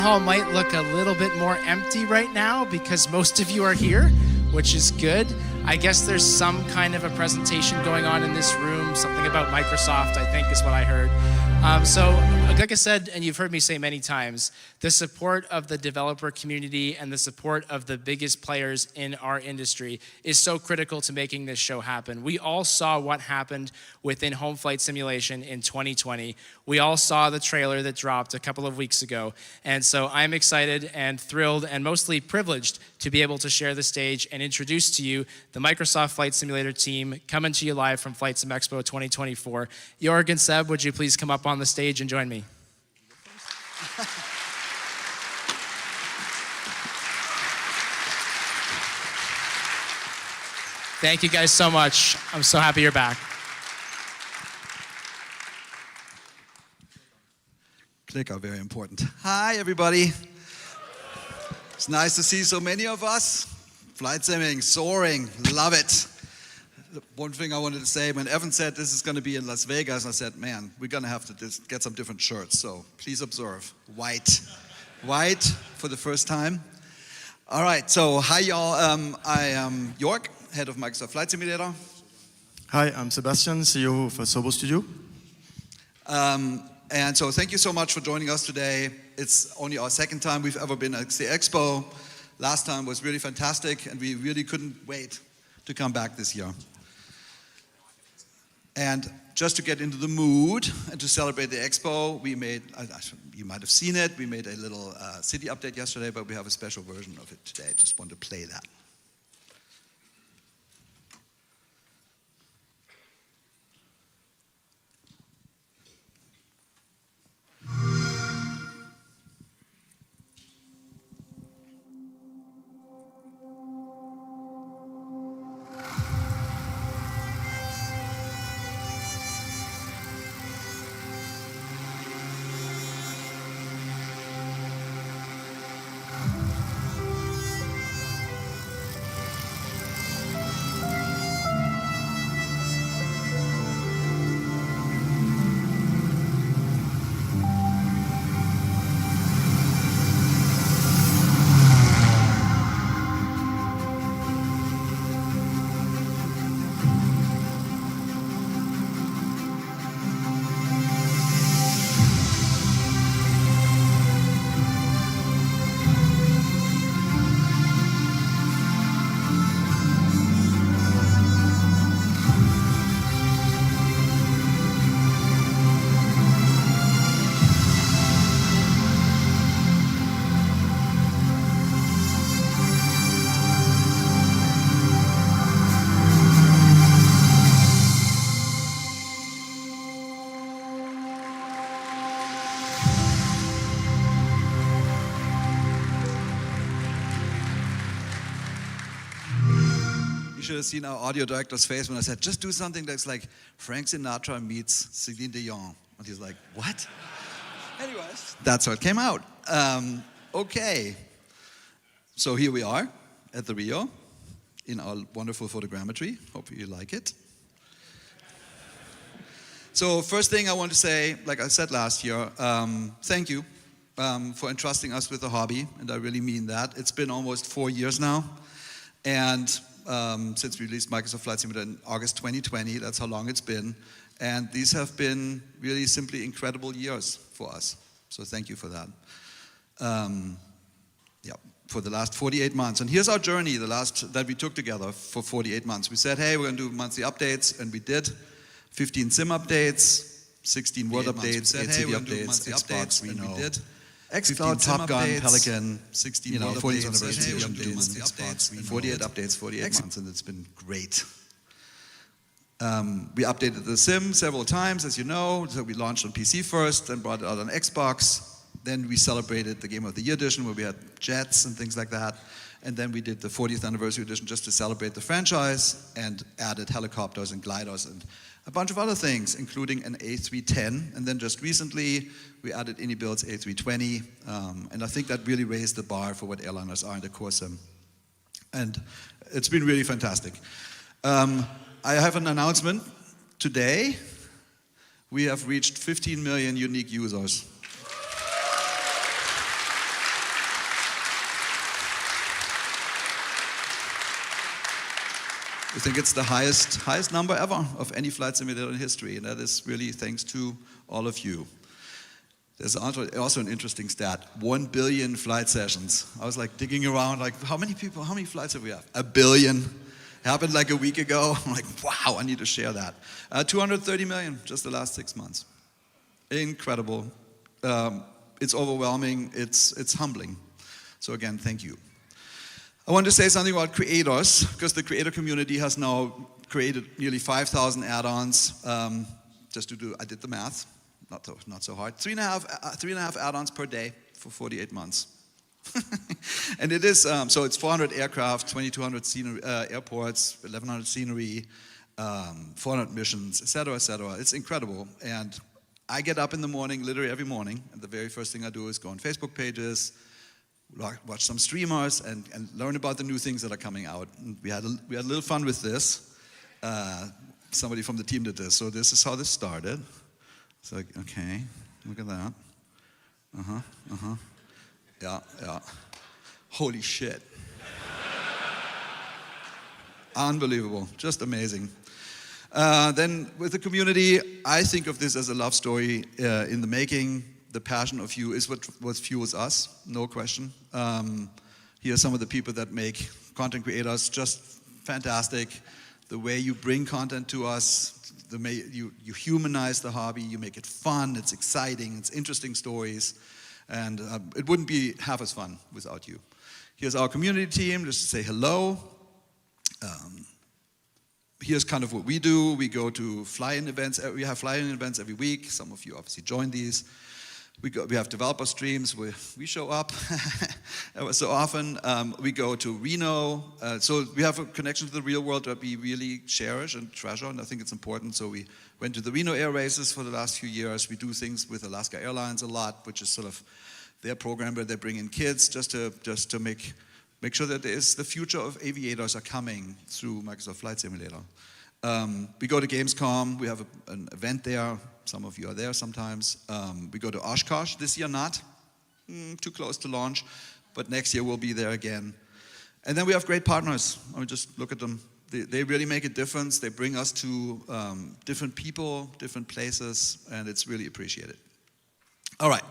Hall might look a little bit more empty right now because most of you are here, which is good. I guess there's some kind of a presentation going on in this room, something about Microsoft, I think is what I heard. So, like I said, and you've heard me say many times, the support of the developer community and the support of the biggest players in our industry is so critical to making this show happen. We all saw what happened within home flight simulation in 2020. We all saw the trailer that dropped a couple of weeks ago. And so I'm excited and thrilled and mostly privileged to be able to share the stage and introduce to you the Microsoft Flight Simulator team coming to you live from FlightSim Expo 2024. Jorg and Seb, would you please come up on the stage and join me? Thank you guys so much. I'm so happy you're back. Clicker, very important. Hi, everybody. It's nice to see so many of us. Flight simming, soaring, love it. One thing I wanted to say, when Evan said this is going to be in Las Vegas, I said, man, we're going to have to get some different shirts. So please observe, white. White for the first time. All right, so hi, y'all. I am Jorg, head of Microsoft Flight Simulator. Hi, I'm Sebastian, CEO of Asobo Studio. And so thank you so much for joining us today. It's only our second time we've ever been at the Expo. Last time was really fantastic, and we really couldn't wait to come back this year. And just to get into the mood and to celebrate the Expo, we made, you might have seen it, we made a little city update yesterday, but we have a special version of it today. I just want to play that. You should have seen our audio director's face when I said, just do something that's like Frank Sinatra meets Celine Dion. And he's like, what? Anyways, that's how it came out. Okay. So here we are at the Rio in our wonderful photogrammetry. Hope you like it. So first thing I want to say, like I said last year, thank you for entrusting us with the hobby, and I really mean that. It's been almost 4 years now, and since we released Microsoft Flight Simulator in August 2020, that's how long it's been, and these have been really simply incredible years for us, so thank you for that. Yeah, for the last 48 months, and here's our journey, that we took together for 48 months. We said, hey, we're going to do monthly updates, and we did. 15 sim updates, 16 world updates, 8 city updates, Xbox, Reno, xCloud, Top Gun, Pelican, 16 40th anniversary updates, 48 updates, 48 months, and it's been great. We updated the sim several times, as you know. So we launched on PC first, then brought it out on Xbox. Then we celebrated the Game of the Year edition where we had jets and things like that. And then we did the 40th anniversary edition just to celebrate the franchise and added helicopters and gliders and a bunch of other things, including an A310. And then just recently, we added IndyBuild's A320. And I think that really raised the bar for what airliners are in the core sim. And it's been really fantastic. I have an announcement. Today, we have reached 15 million unique users. We think it's the highest number ever of any flight simulator in history, and that is really thanks to all of you. There's also an interesting stat, 1 billion flight sessions. I was like digging around, like how many flights have we have? 1 billion. Happened like a week ago. I'm like, wow, I need to share that. 230 million just the last 6 months. Incredible. It's overwhelming, it's humbling. So again, thank you. I want to say something about creators, because the creator community has now created nearly 5,000 add-ons. I did the math. Not so hard. 3.5 add-ons per day for 48 months. And it is, so it's 400 aircraft, 2,200 airports, 1,100 scenery, 400 missions, etc., etc. It's incredible. And I get up in the morning, literally every morning, and the very first thing I do is go on Facebook pages, watch some streamers, and learn about the new things that are coming out. And we had a little fun with this. Somebody from the team did this. So this is how this started. It's like, okay, look at that. Yeah. Holy shit. Unbelievable, just amazing. Then with the community, I think of this as a love story in the making. The passion of you is what fuels us, no question. Here are some of the people that make content creators just fantastic. The way you bring content to us, you humanize the hobby, you make it fun, it's exciting, it's interesting stories, and it wouldn't be half as fun without you. Here's our community team, just to say hello. Here's kind of what we do. We go to fly-in events. We have fly-in events every week. Some of you obviously join these. We have developer streams where we show up so often. We go to Reno. So we have a connection to the real world that we really cherish and treasure, and I think it's important. So we went to the Reno air races for the last few years. We do things with Alaska Airlines a lot, which is sort of their program where they bring in kids just to make sure that the future of aviators are coming through Microsoft Flight Simulator. We go to Gamescom. We have an event there. Some of you are there sometimes. We go to Oshkosh. This year not. Too close to launch. But next year we'll be there again. And then we have great partners. I mean, just look at them. They really make a difference. They bring us to different people, different places, and it's really appreciated. All right.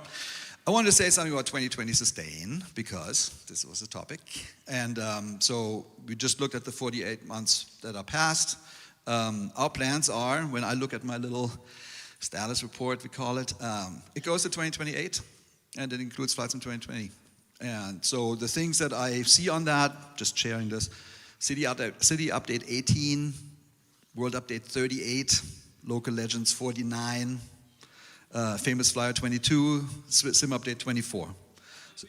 I wanted to say something about 2020 Sustain, because this was a topic. And so we just looked at the 48 months that are past. Our plans are, when I look at my little status report, we call it, it goes to 2028, and it includes FlightSim 2020. And so the things that I see on that, just sharing this, City Update 18, World Update 38, Local Legends 49, Famous Flyer 22, Sim Update 24. So,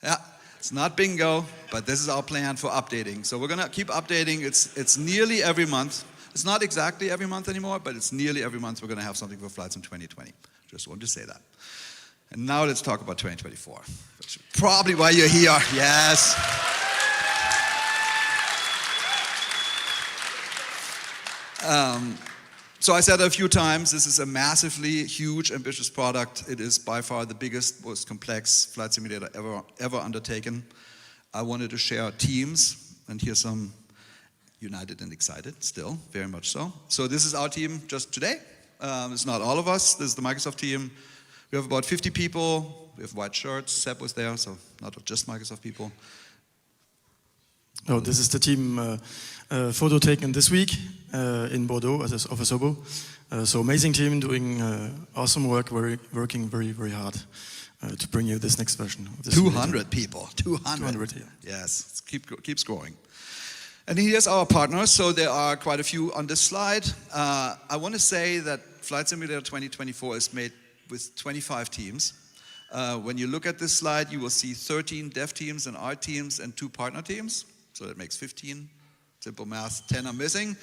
yeah, it's not bingo, but this is our plan for updating. So we're gonna keep updating. It's nearly every month. It's not exactly every month anymore, but it's nearly every month we're gonna have something for FlightSim 2020. Just wanted to say that. And now let's talk about 2024, which is probably why you're here. Yes. So I said a few times, this is a massively huge, ambitious product. It is by far the biggest, most complex flight simulator ever undertaken. I wanted to share teams, and here's some united and excited still, very much so. So this is our team just today. It's not all of us. This is the Microsoft team. We have about 50 people. We have white shirts. Seb was there, so not just Microsoft people. Oh, this is the team photo taken this week in Bordeaux of Asobo. So amazing team doing awesome work, working very, very hard to bring you this next version. Of this 200 people, 200. 200, yeah. Yes, keeps growing. And here's our partners. So there are quite a few on this slide. I want to say that Flight Simulator 2024 is made with 25 teams. When you look at this slide, you will see 13 dev teams and art teams and 2 partner teams. So that makes 15. Simple math, 10 are missing.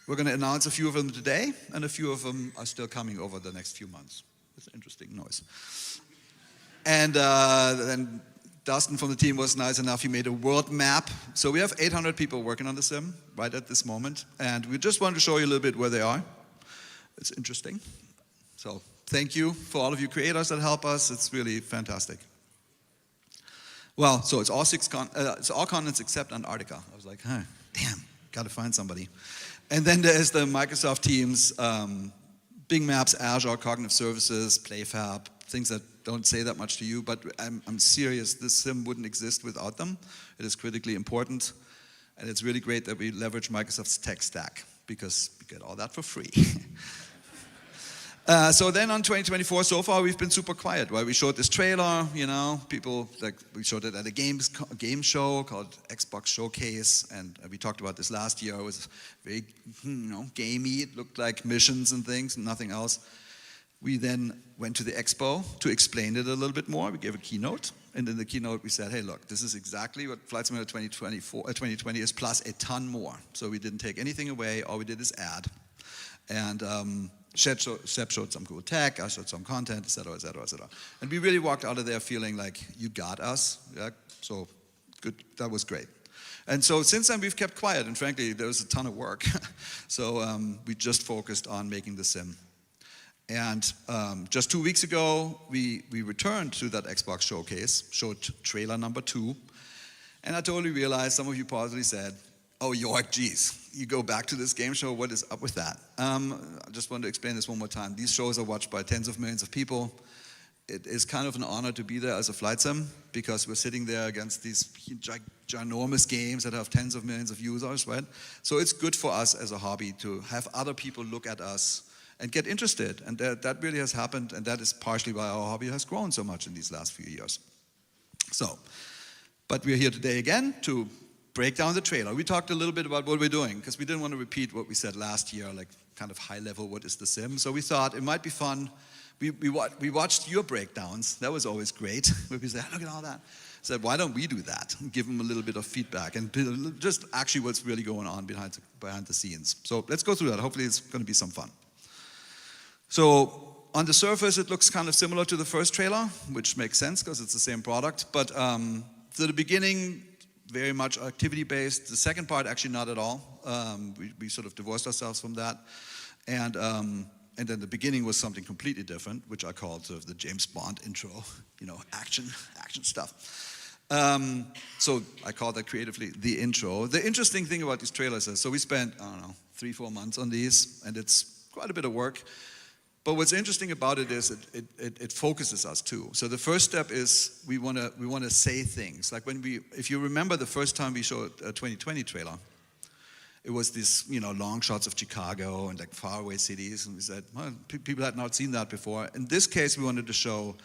We're going to announce a few of them today, and a few of them are still coming over the next few months. It's an interesting noise. And then Dustin from the team was nice enough, he made a world map. So we have 800 people working on the sim right at this moment, and we just wanted to show you a little bit where they are. It's interesting. So thank you for all of you creators that help us. It's really fantastic. Well, so it's all continents except Antarctica. I was like, huh, damn, got to find somebody. And then there's the Microsoft teams, Bing Maps, Azure, Cognitive Services, PlayFab, things that don't say that much to you, but I'm serious, this sim wouldn't exist without them. It is critically important, and it's really great that we leverage Microsoft's tech stack, because we get all that for free. So then on 2024, so far we've been super quiet, right? We showed this trailer, you know, people, like, we showed it at a game show called Xbox Showcase, and we talked about this last year. It was very, gamey. It looked like missions and things, and nothing else. We then went to the Expo to explain it a little bit more. We gave a keynote, and in the keynote we said, hey, look, this is exactly what Flight Simulator 2020 is, plus a ton more. So we didn't take anything away. All we did is add. And Seb showed some cool tech, I showed some content, et cetera, et cetera, et cetera. And we really walked out of there feeling like, you got us. Yeah? So good, that was great. And so since then we've kept quiet, and frankly, there was a ton of work. So we just focused on making the sim. And just 2 weeks ago, we returned to that Xbox showcase, showed trailer number 2, and I totally realized, some of you probably said, oh, Jorg, geez, you go back to this game show, what is up with that? I just want to explain this one more time. These shows are watched by tens of millions of people. It is kind of an honor to be there as a flight sim, because we're sitting there against these ginormous games that have tens of millions of users, right? So it's good for us as a hobby to have other people look at us and get interested, and that really has happened, and that is partially why our hobby has grown so much in these last few years. So, but we're here today again to break down the trailer. We talked a little bit about what we're doing, because we didn't want to repeat what we said last year, like kind of high level, what is the sim? So we thought it might be fun. We watched your breakdowns. That was always great. Where we said, look at all that. Said, why don't we do that? And give them a little bit of feedback and just actually what's really going on behind the scenes. So let's go through that. Hopefully it's going to be some fun. So on the surface, it looks kind of similar to the first trailer, which makes sense because it's the same product. But so the beginning, very much activity-based. The second part, actually not at all. We sort of divorced ourselves from that. And then the beginning was something completely different, which I called sort of the James Bond intro, action stuff. So I call that creatively the intro. The interesting thing about these trailers is, so we spent, I don't know, 3-4 months on these, and it's quite a bit of work. But what's interesting about it is it focuses us too. So the first step is we want to say things. Like if you remember the first time we showed a 2020 trailer, it was this, long shots of Chicago and like faraway cities, and we said, well, people had not seen that before. In this case, we wanted to show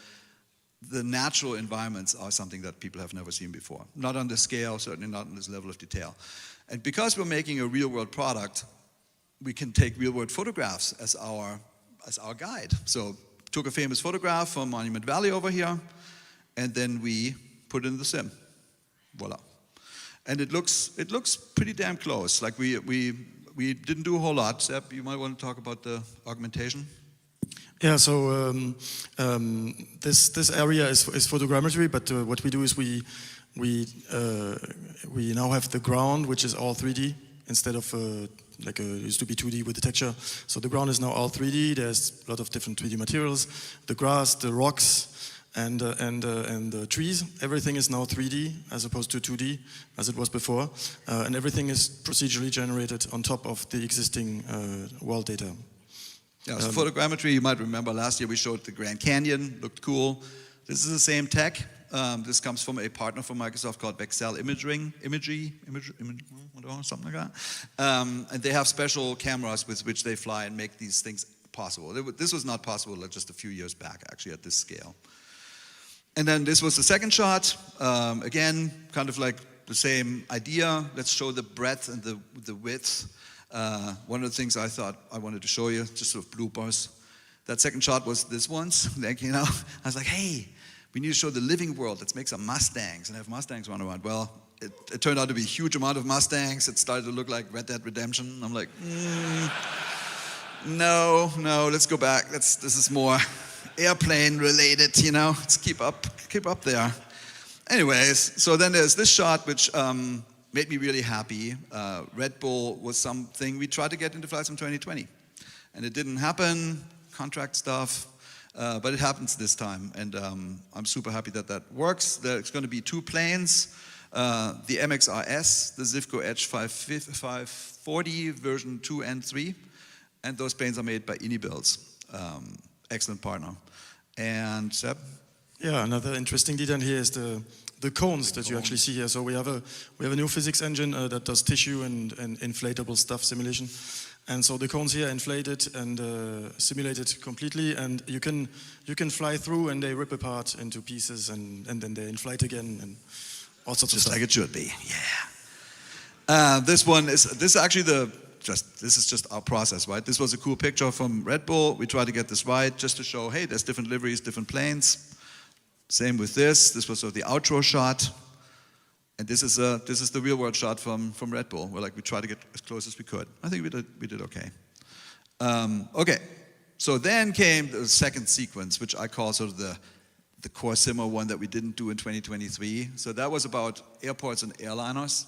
the natural environments are something that people have never seen before. Not on this scale, certainly not on this level of detail. And because we're making a real-world product, we can take real-world photographs as our guide. So took a famous photograph from Monument Valley over here, and then we put it in the sim. Voila. And it looks pretty damn close. Like we didn't do a whole lot. Seb, you might want to talk about the augmentation. Yeah, so this area is photogrammetry, but what we do is we now have the ground, which is all 3D instead of like it used to be 2D with the texture. So the ground is now all 3D. There's a lot of different 3D materials. The grass, the rocks, and the trees. Everything is now 3D as opposed to 2D as it was before. And everything is procedurally generated on top of the existing world data. Yeah, so photogrammetry, you might remember last year we showed the Grand Canyon, looked cool. This is the same tech. This comes from a partner from Microsoft called Bexel Imagery, something like that. And they have special cameras with which they fly and make these things possible. This was not possible like just a few years back, actually, at this scale. And then this was the second shot. Again, kind of like the same idea. Let's show the breadth and the width. One of the things I thought I wanted to show you, just sort of bloopers. That second shot was this once. Like, I was like, hey, we need to show the living world. Let's make some Mustangs and have Mustangs run around. Well, it turned out to be a huge amount of Mustangs. It started to look like Red Dead Redemption. I'm like, no, let's go back. This is more airplane related, Let's keep up there. Anyways, so then there's this shot which made me really happy. Red Bull was something we tried to get into FlightSim 2020, and it didn't happen. Contract stuff. But it happens this time, and I'm super happy that works. There's going to be 2 planes. the MXRS, the Zivco Edge 540 version 2 and 3, and those planes are made by Builds, excellent partner. And Seb? Yeah, another interesting detail here is the cones that you actually see here. So we have a new physics engine that does tissue and inflatable stuff simulation. And so the cones here are inflated and simulated completely, and you can fly through and they rip apart into pieces and then they inflate again and all sorts of stuff. Just like it should be, yeah. This is just our process, right? This was a cool picture from Red Bull. We tried to get this right just to show, hey, there's different liveries, different planes. Same with this. This was sort of the outro shot. And this is the real world shot from Red Bull. We tried to get as close as we could. I think we did okay. Okay, so then came the second sequence, which I call sort of the core simmer one that we didn't do in 2023. So that was about airports and airliners,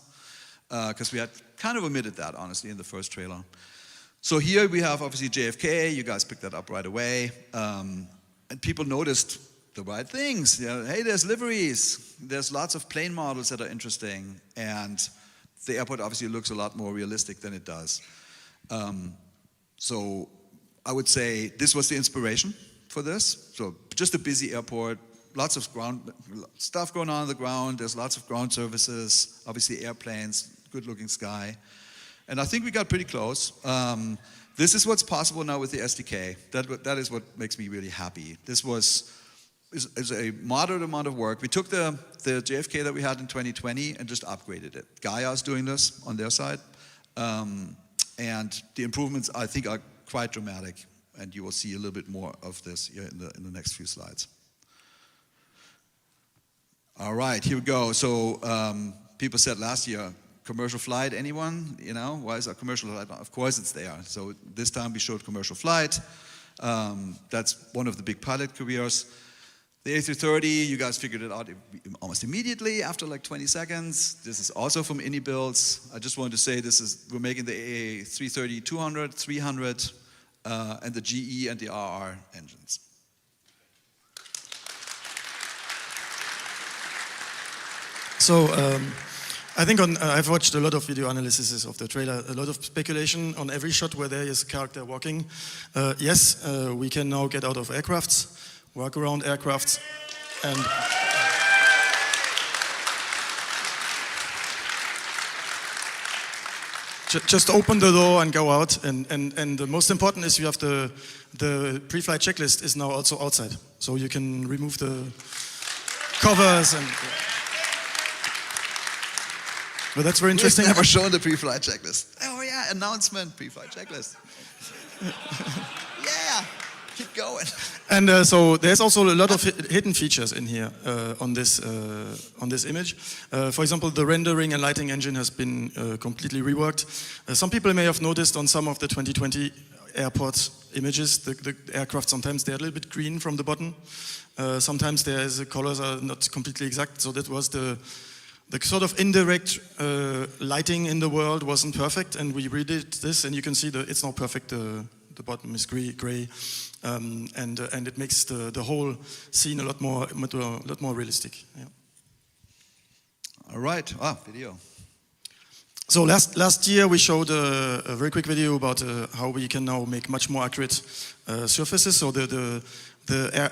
because we had kind of omitted that, honestly, in the first trailer. So here we have obviously JFK. You guys picked that up right away. And people noticed the right things. Hey, there's liveries. There's lots of plane models that are interesting. And the airport obviously looks a lot more realistic than it does. So I would say this was the inspiration for this. So just a busy airport, lots of ground stuff going on the ground. There's lots of ground services, obviously airplanes, good-looking sky. And I think we got pretty close. This is what's possible now with the SDK. That is what makes me really happy. This is a moderate amount of work. We took the JFK that we had in 2020 and just upgraded it. Gaia's doing this on their side. And the improvements, I think, are quite dramatic. And you will see a little bit more of this here in the next few slides. All right, here we go. So people said last year, commercial flight, anyone? Why is a commercial flight? Of course it's there. So this time we showed commercial flight. That's one of the big pilot careers. The A330, you guys figured it out almost immediately after like 20 seconds. This is also from Builds. I just wanted to say we're making the A330-200, 300, and the GE and the RR engines. So I think I've watched a lot of video analyses of the trailer, a lot of speculation on every shot where there is a character walking. Yes, we can now get out of aircrafts, work around aircrafts, and just open the door and go out. And the most important is you have the pre-flight checklist is now also outside, so you can remove the covers and. But that's very interesting. We've never shown the pre-flight checklist. Oh yeah, announcement, pre-flight checklist. Yeah, keep going. And so there's also a lot of hidden features in here on this image. For example, the rendering and lighting engine has been completely reworked. Some people may have noticed on some of the 2020 airport images, the aircraft sometimes they're a little bit green from the bottom. Sometimes the colors are not completely exact. So that was the sort of indirect lighting in the world wasn't perfect, and we redid this, and you can see it's not perfect. The bottom is gray, and it makes the whole scene a lot more realistic. Yeah. All right. Video. So last year we showed a very quick video about how we can now make much more accurate surfaces. So the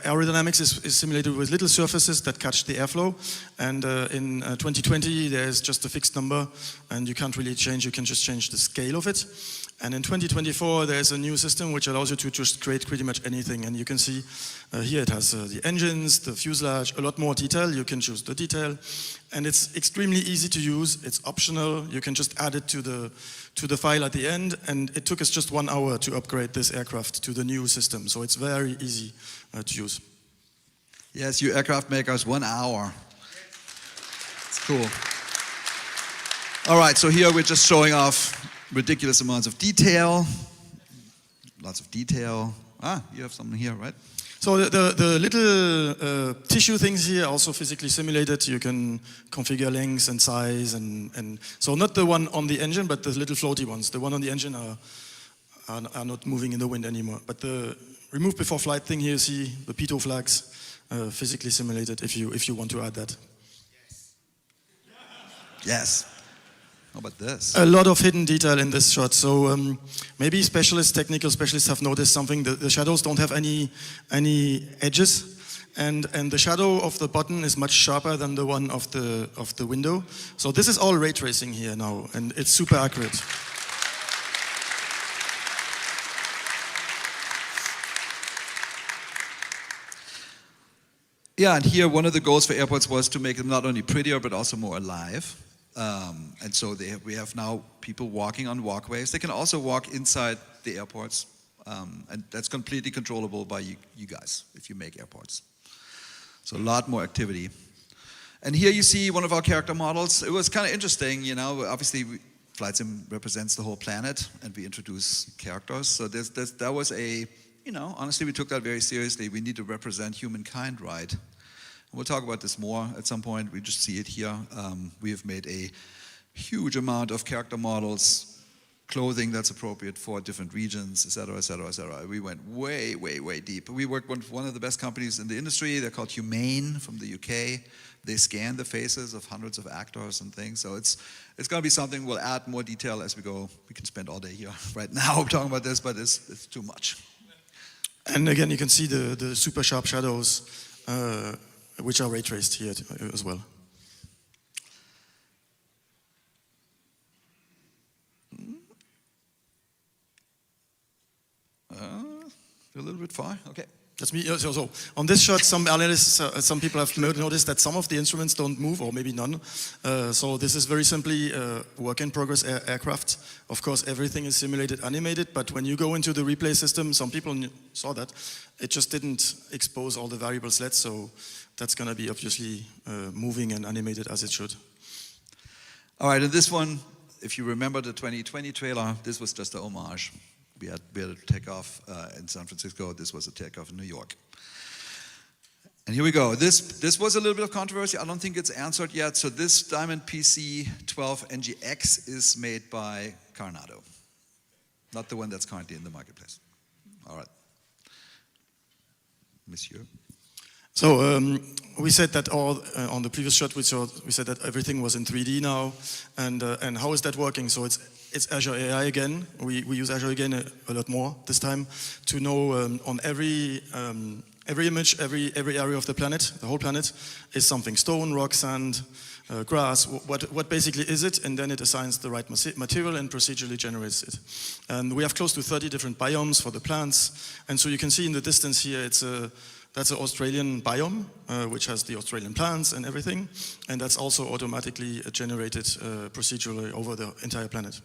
aerodynamics is simulated with little surfaces that catch the airflow, and in 2020 there's just a fixed number and you can't really change, you can just change the scale of it. And in 2024 there's a new system which allows you to just create pretty much anything, and you can see here it has the engines, the fuselage, a lot more detail. You can choose the detail, and it's extremely easy to use. It's optional, you can just add it to the file at the end, and it took us just 1 hour to upgrade this aircraft to the new system, so it's very easy to use. Yes, you aircraft makers, 1 hour. It's cool. All right, so here we're just showing off ridiculous amounts of detail. Lots of detail. You have something here, right? So the little tissue things here are also physically simulated. You can configure length and size, and so not the one on the engine, but the little floaty ones. The one on the engine are not moving in the wind anymore. But the remove before flight thing here, you see the pitot flags physically simulated if you want to add that. Yes. How about this? A lot of hidden detail in this shot. So maybe technical specialists have noticed something. The shadows don't have any edges. And the shadow of the button is much sharper than the one of the window. So this is all ray tracing here now, and it's super accurate. Yeah, and here one of the goals for airports was to make them not only prettier but also more alive. And so we have now people walking on walkways. They can also walk inside the airports, and that's completely controllable by you guys if you make airports. So a lot more activity. And here you see one of our character models. It was kind of interesting, you know, obviously FlightSim represents the whole planet and we introduce characters. So that was honestly we took that very seriously. We need to represent humankind right. And we'll talk about this more at some point. We just see it here. We have made a huge amount of character models, clothing that's appropriate for different regions, et cetera, et cetera, et cetera. We went way, way, way deep. We worked with one of the best companies in the industry. They're called Humane from the UK. They scan the faces of hundreds of actors and things. So it's going to be something we'll add more detail as we go. We can spend all day here right now talking about this, but it's too much. And again, you can see the super sharp shadows, which are ray traced here as well. A little bit far, okay. That's me. So on this shot, some analysts, some people have noticed that some of the instruments don't move, or maybe none. So this is very simply work-in-progress aircraft. Of course, everything is simulated, animated, but when you go into the replay system, some people saw that, it just didn't expose all the variable sleds, so that's going to be obviously moving and animated as it should. All right, and this one, if you remember the 2020 trailer, this was just a homage. We had a takeoff in San Francisco. This was a takeoff in New York. And here we go. This was a little bit of controversy. I don't think it's answered yet. So this Diamond PC-12 NGX is made by Coronado, not the one that's currently in the marketplace. All right. Monsieur. So we said that on the previous shot we said that everything was in 3D now, and how is that working? So it's Azure AI again. We use Azure again a lot more this time to know on every image, every area of the planet, the whole planet, is something: stone, rock, sand, grass. What basically is it? And then it assigns the right material and procedurally generates it. And we have close to 30 different biomes for the plants. And so you can see in the distance here, that's an Australian biome, which has the Australian plants and everything. And that's also automatically generated procedurally over the entire planet.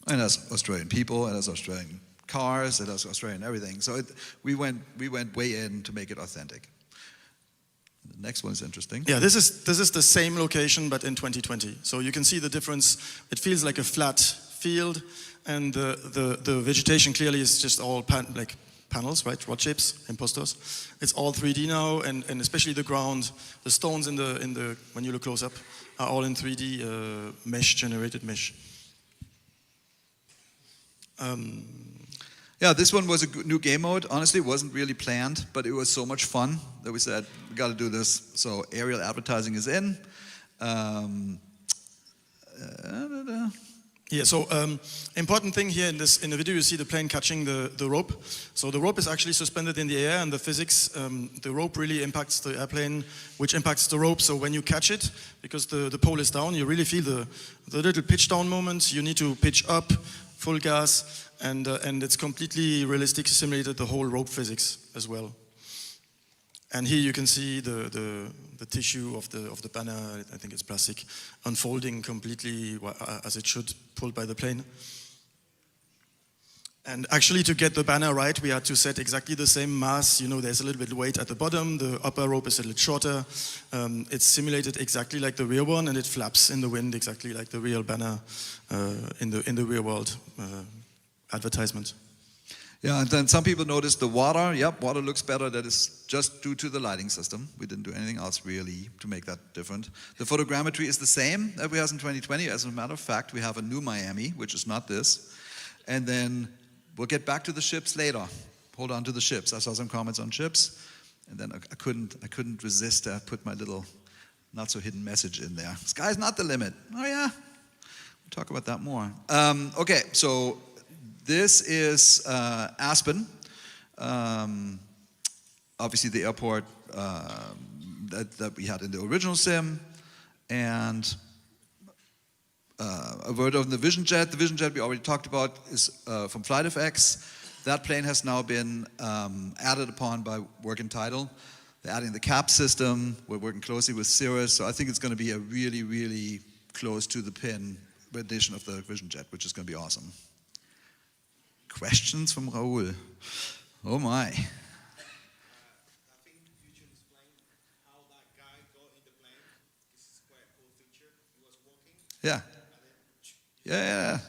And that's Australian people, and that's Australian cars, and that's Australian everything. So we went way in to make it authentic. The next one is interesting. Yeah, this is the same location, but in 2020. So you can see the difference. It feels like a flat field, and the vegetation clearly is just all panels, right? Rod shapes, imposters. It's all 3D now, and especially the ground, the stones in the when you look close up, are all in 3D generated mesh. Yeah, this one was a new game mode. Honestly, it wasn't really planned, but it was so much fun that we said, we got to do this. So aerial advertising is in. Yeah, so important thing here in the video, you see the plane catching the rope. So the rope is actually suspended in the air, and the physics, the rope really impacts the airplane, which impacts the rope. So when you catch it, because the pole is down, you really feel the little pitch down moment. You need to pitch up, full gas, and it's completely realistic, simulated the whole rope physics as well. And here you can see the tissue of the banner, I think it's plastic, unfolding completely as it should, pulled by the plane. And actually, to get the banner right, we had to set exactly the same mass. You know, there's a little bit of weight at the bottom, the upper rope is a little shorter. It's simulated exactly like the real one, and it flaps in the wind exactly like the real banner in the real world advertisement. Yeah, and then some people noticed the water. Yep, water looks better. That is just due to the lighting system. We didn't do anything else really to make that different. The photogrammetry is the same that we have in 2020. As a matter of fact, we have a new Miami, which is not this. And then we'll get back to the ships later. Hold on to the ships. I saw some comments on ships, and then I couldn't resist. I put my little not so hidden message in there. Sky's not the limit. Oh yeah, we'll talk about that more. Okay, so this is Aspen. Obviously the airport that we had in the original sim, and a word on the Vision Jet. The Vision Jet we already talked about is from FlightFX. That plane has now been added upon by Work and Title. They're adding the cap system. We're working closely with Cirrus, so I think it's going to be a really, really close to the pin rendition of the Vision Jet, which is going to be awesome. Questions from Raoul? Oh my. I think you should explain how that guy got in the plane. This is quite a cool feature. He was walking. Yeah.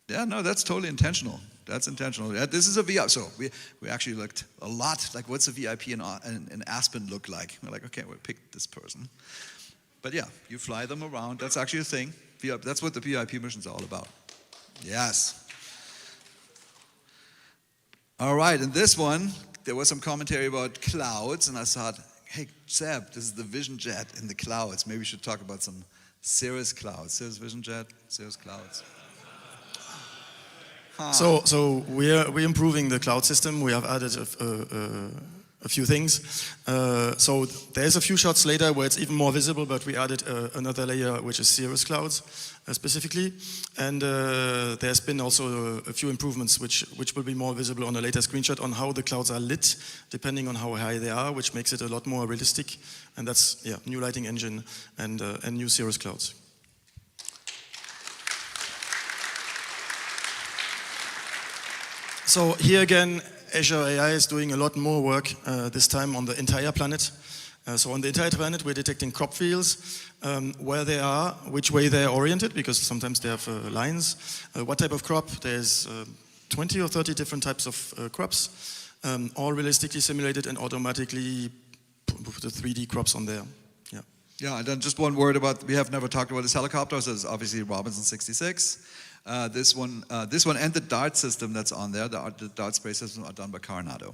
Yeah, no, that's totally intentional. That's intentional. Yeah, this is a VIP. So we actually looked a lot like what's a VIP in Aspen look like. We're like, okay, we'll pick this person. But yeah, you fly them around. That's actually a thing. That's what the VIP mission's all about. Yes. All right, and this one, there was some commentary about clouds, and I thought, hey, Seb, this is the Vision Jet in the clouds. Maybe we should talk about some Cirrus clouds. Cirrus Vision Jet, Cirrus clouds. So we're improving the cloud system. We have added a few things. So there's a few shots later where it's even more visible, but we added another layer which is Cirrus clouds specifically. And there's been also a few improvements which will be more visible on a later screenshot on how the clouds are lit depending on how high they are, which makes it a lot more realistic. And that's new lighting engine and new Cirrus clouds. So here again, Azure AI is doing a lot more work this time on the entire planet. So on the entire planet, we're detecting crop fields, where they are, which way they're oriented, because sometimes they have lines, what type of crop. There's 20 or 30 different types of crops, all realistically simulated and automatically put the 3D crops on there. Yeah, and then just one word about, we have never talked about this helicopter, so it's obviously Robinson 66. This one and the DART system that's on there, the DART space system are done by Coronado.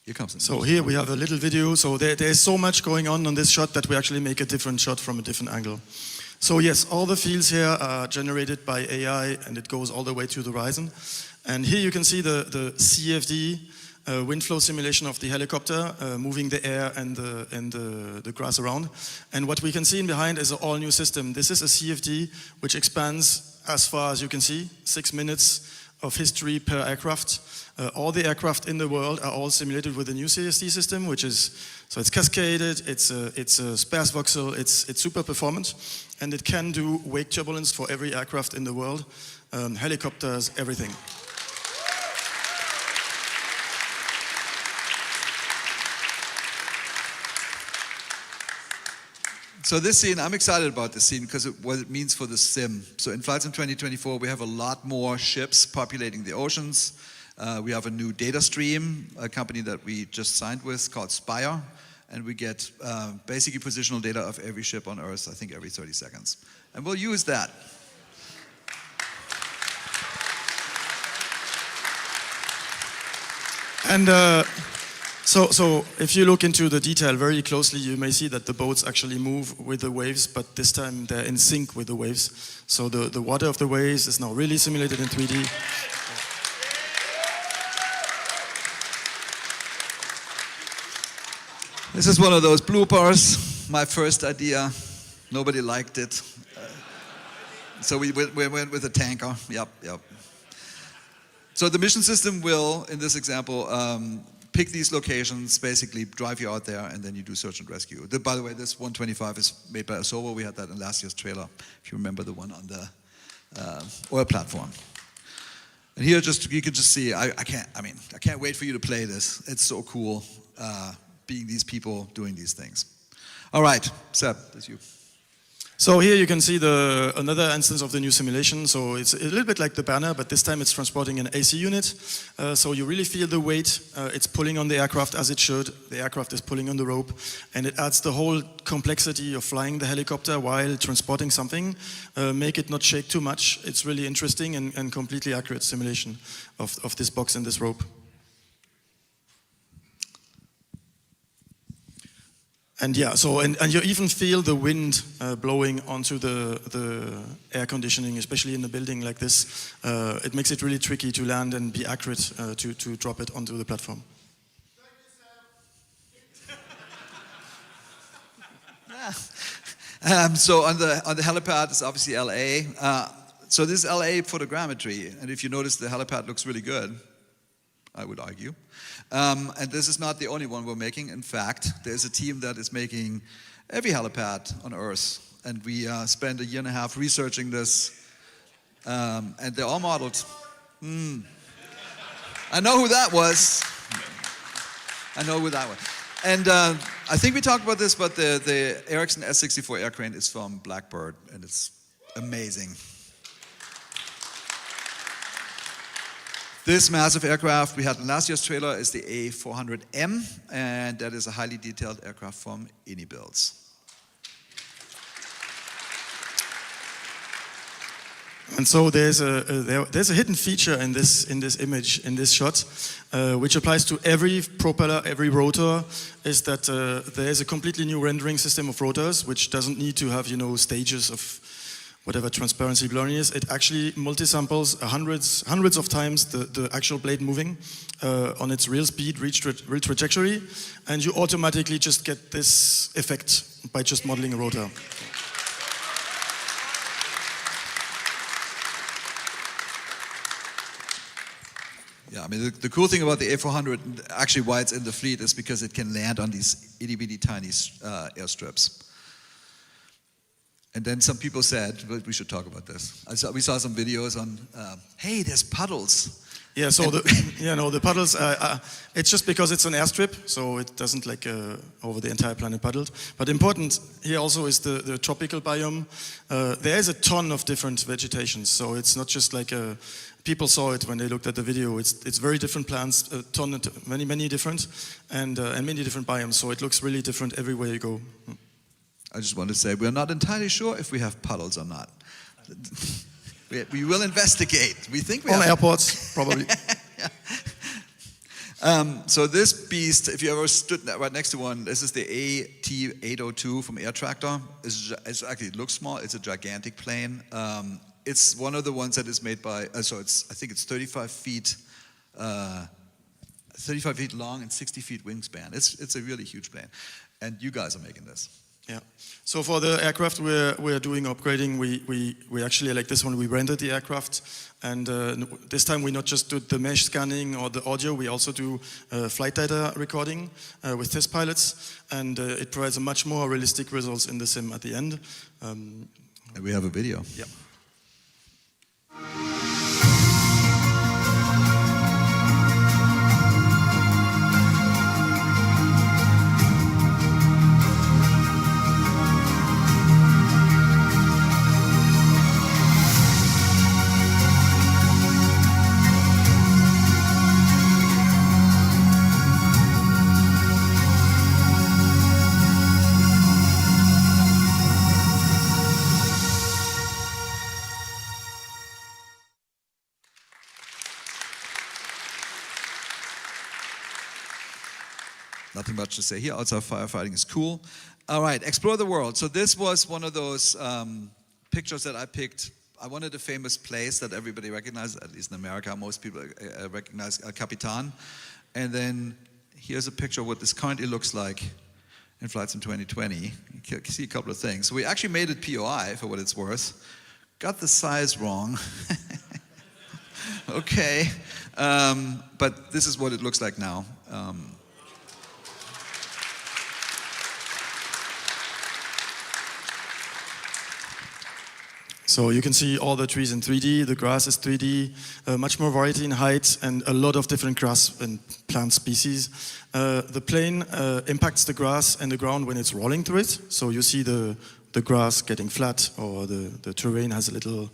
Here comes it. So here we have a little video. So there's so much going on this shot that we actually make a different shot from a different angle. So yes, all the fields here are generated by AI, and it goes all the way to the horizon. And here you can see the CFD wind flow simulation of the helicopter moving the air and the grass around. And what we can see in behind is an all-new system. This is a CFD which expands as far as you can see, 6 minutes of history per aircraft. All the aircraft in the world are all simulated with the new CFD system, which is, so it's cascaded, it's a sparse voxel, it's super performant, and it can do wake turbulence for every aircraft in the world, helicopters, everything. So this scene, I'm excited about this scene because what it means for the sim. So in FlightSim 2024, we have a lot more ships populating the oceans. We have a new data stream, a company that we just signed with called Spire, and we get basically positional data of every ship on Earth, I think every 30 seconds. And we'll use that. And so if you look into the detail very closely, you may see that the boats actually move with the waves, but this time they're in sync with the waves. So the water of the waves is now really simulated in 3D. This is one of those bloopers, my first idea. Nobody liked it. So we went with a tanker, yep. So the mission system will, in this example, pick these locations, basically drive you out there, and then you do search and rescue. By the way, this 125 is made by Asobo. We had that in last year's trailer, if you remember the one on the oil platform. And here, you can just see, I can't wait for you to play this. It's so cool, being these people doing these things. All right, Seb, that's you. So here you can see another instance of the new simulation. So it's a little bit like the banner, but this time it's transporting an AC unit. So you really feel the weight. It's pulling on the aircraft as it should. The aircraft is pulling on the rope. And it adds the whole complexity of flying the helicopter while transporting something. Make it not shake too much. It's really interesting and completely accurate simulation of this box and this rope. And yeah, so and you even feel the wind blowing onto the air conditioning, especially in a building like this. It makes it really tricky to land and be accurate to drop it onto the platform. So on the helipad is obviously LA. So this is LA photogrammetry, and if you notice, the helipad looks really good, I would argue. And this is not the only one we're making. In fact, there's a team that is making every helipad on Earth, and we spent 1.5 years researching this, and they're all modeled. I know who that was. I know who that was. And I think we talked about this, but the Ericsson S64 air crane is from Blackbird, and it's amazing. This massive aircraft we had in last year's trailer is the A400M, and that is a highly detailed aircraft from Builds. And so there's a hidden feature in this image, in this shot, which applies to every propeller, every rotor, is that there is a completely new rendering system of rotors, which doesn't need to have, stages of whatever transparency blurriness. It actually multi-samples hundreds of times the actual blade moving on its real speed, real trajectory, and you automatically just get this effect by just modeling a rotor. Yeah, I mean, the cool thing about the A400, actually why it's in the fleet, is because it can land on these itty-bitty tiny airstrips. And then some people said, well, we should talk about this. We saw some videos on, hey, there's puddles. Yeah, so the puddles, it's just because it's an airstrip, so it doesn't over the entire planet puddled. But important here also is the tropical biome. There is a ton of different vegetations, so it's not just people saw it when they looked at the video. It's very different plants, many different, and many different biomes. So it looks really different everywhere you go. I just want to say we're not entirely sure if we have puddles or not. We will investigate. We think we on have. Airports, probably. So this beast, if you ever stood right next to one, this is the AT802 from Air Tractor. It looks small. It's a gigantic plane. It's one of the ones that is made by. I think it's 35 feet. 35 feet long and 60 feet wingspan. It's a really huge plane, and you guys are making this. Yeah. So for the aircraft we're doing upgrading, we actually, like this one, we rendered the aircraft, and this time we not just do the mesh scanning or the audio, we also do flight data recording with test pilots, and it provides a much more realistic results in the sim at the end. And we have a video. Yeah. Nothing much to say here. Outside firefighting is cool. All right, explore the world. So this was one of those pictures that I picked. I wanted a famous place that everybody recognizes, at least in America. Most people recognize El Capitan. And then here's a picture of what this currently looks like in FlightSim 2020. You can see a couple of things. So we actually made it POI for what it's worth. Got the size wrong. Okay. But this is what it looks like now. So you can see all the trees in 3D, the grass is 3D, much more variety in height, and a lot of different grass and plant species. The plane impacts the grass and the ground when it's rolling through it. So you see the grass getting flat, or the terrain has a little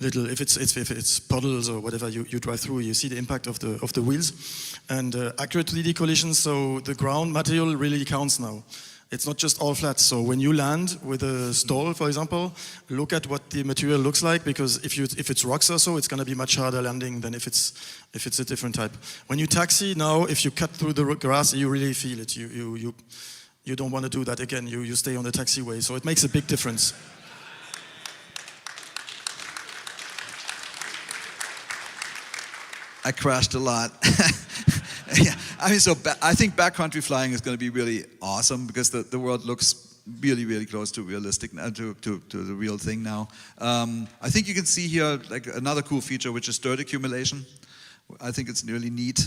if it's puddles or whatever you drive through, you see the impact of the wheels. And accurate 3D collisions, so the ground material really counts now. It's not just all flat. So when you land with a stall, for example, look at what the material looks like, because if it's rocks or so, it's going to be much harder landing than if it's a different type. When you taxi now, if you cut through the grass, you really feel it. you don't want to do that again. You stay on the taxiway. So it makes a big difference. I crashed a lot. Yeah, I mean, I think backcountry flying is going to be really awesome because the world looks really, really close to realistic, to the real thing now. I think you can see here like another cool feature, which is dirt accumulation. I think it's really neat.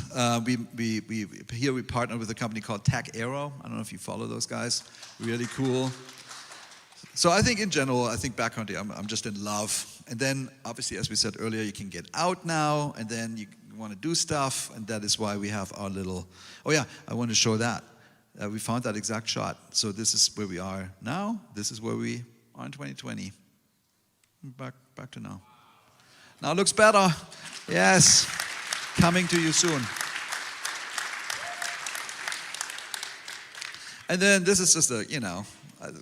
We partnered with a company called Tac Aero. I don't know if you follow those guys. Really cool. So I think in general, I think backcountry, I'm just in love. And then obviously, as we said earlier, you can get out now, and then you want to do stuff, and that is why we have our little, oh yeah, I want to show that. We found that exact shot. So this is where we are now. This is where we are in 2020. Back to now. Now it looks better. Yes, coming to you soon. And then this is just a,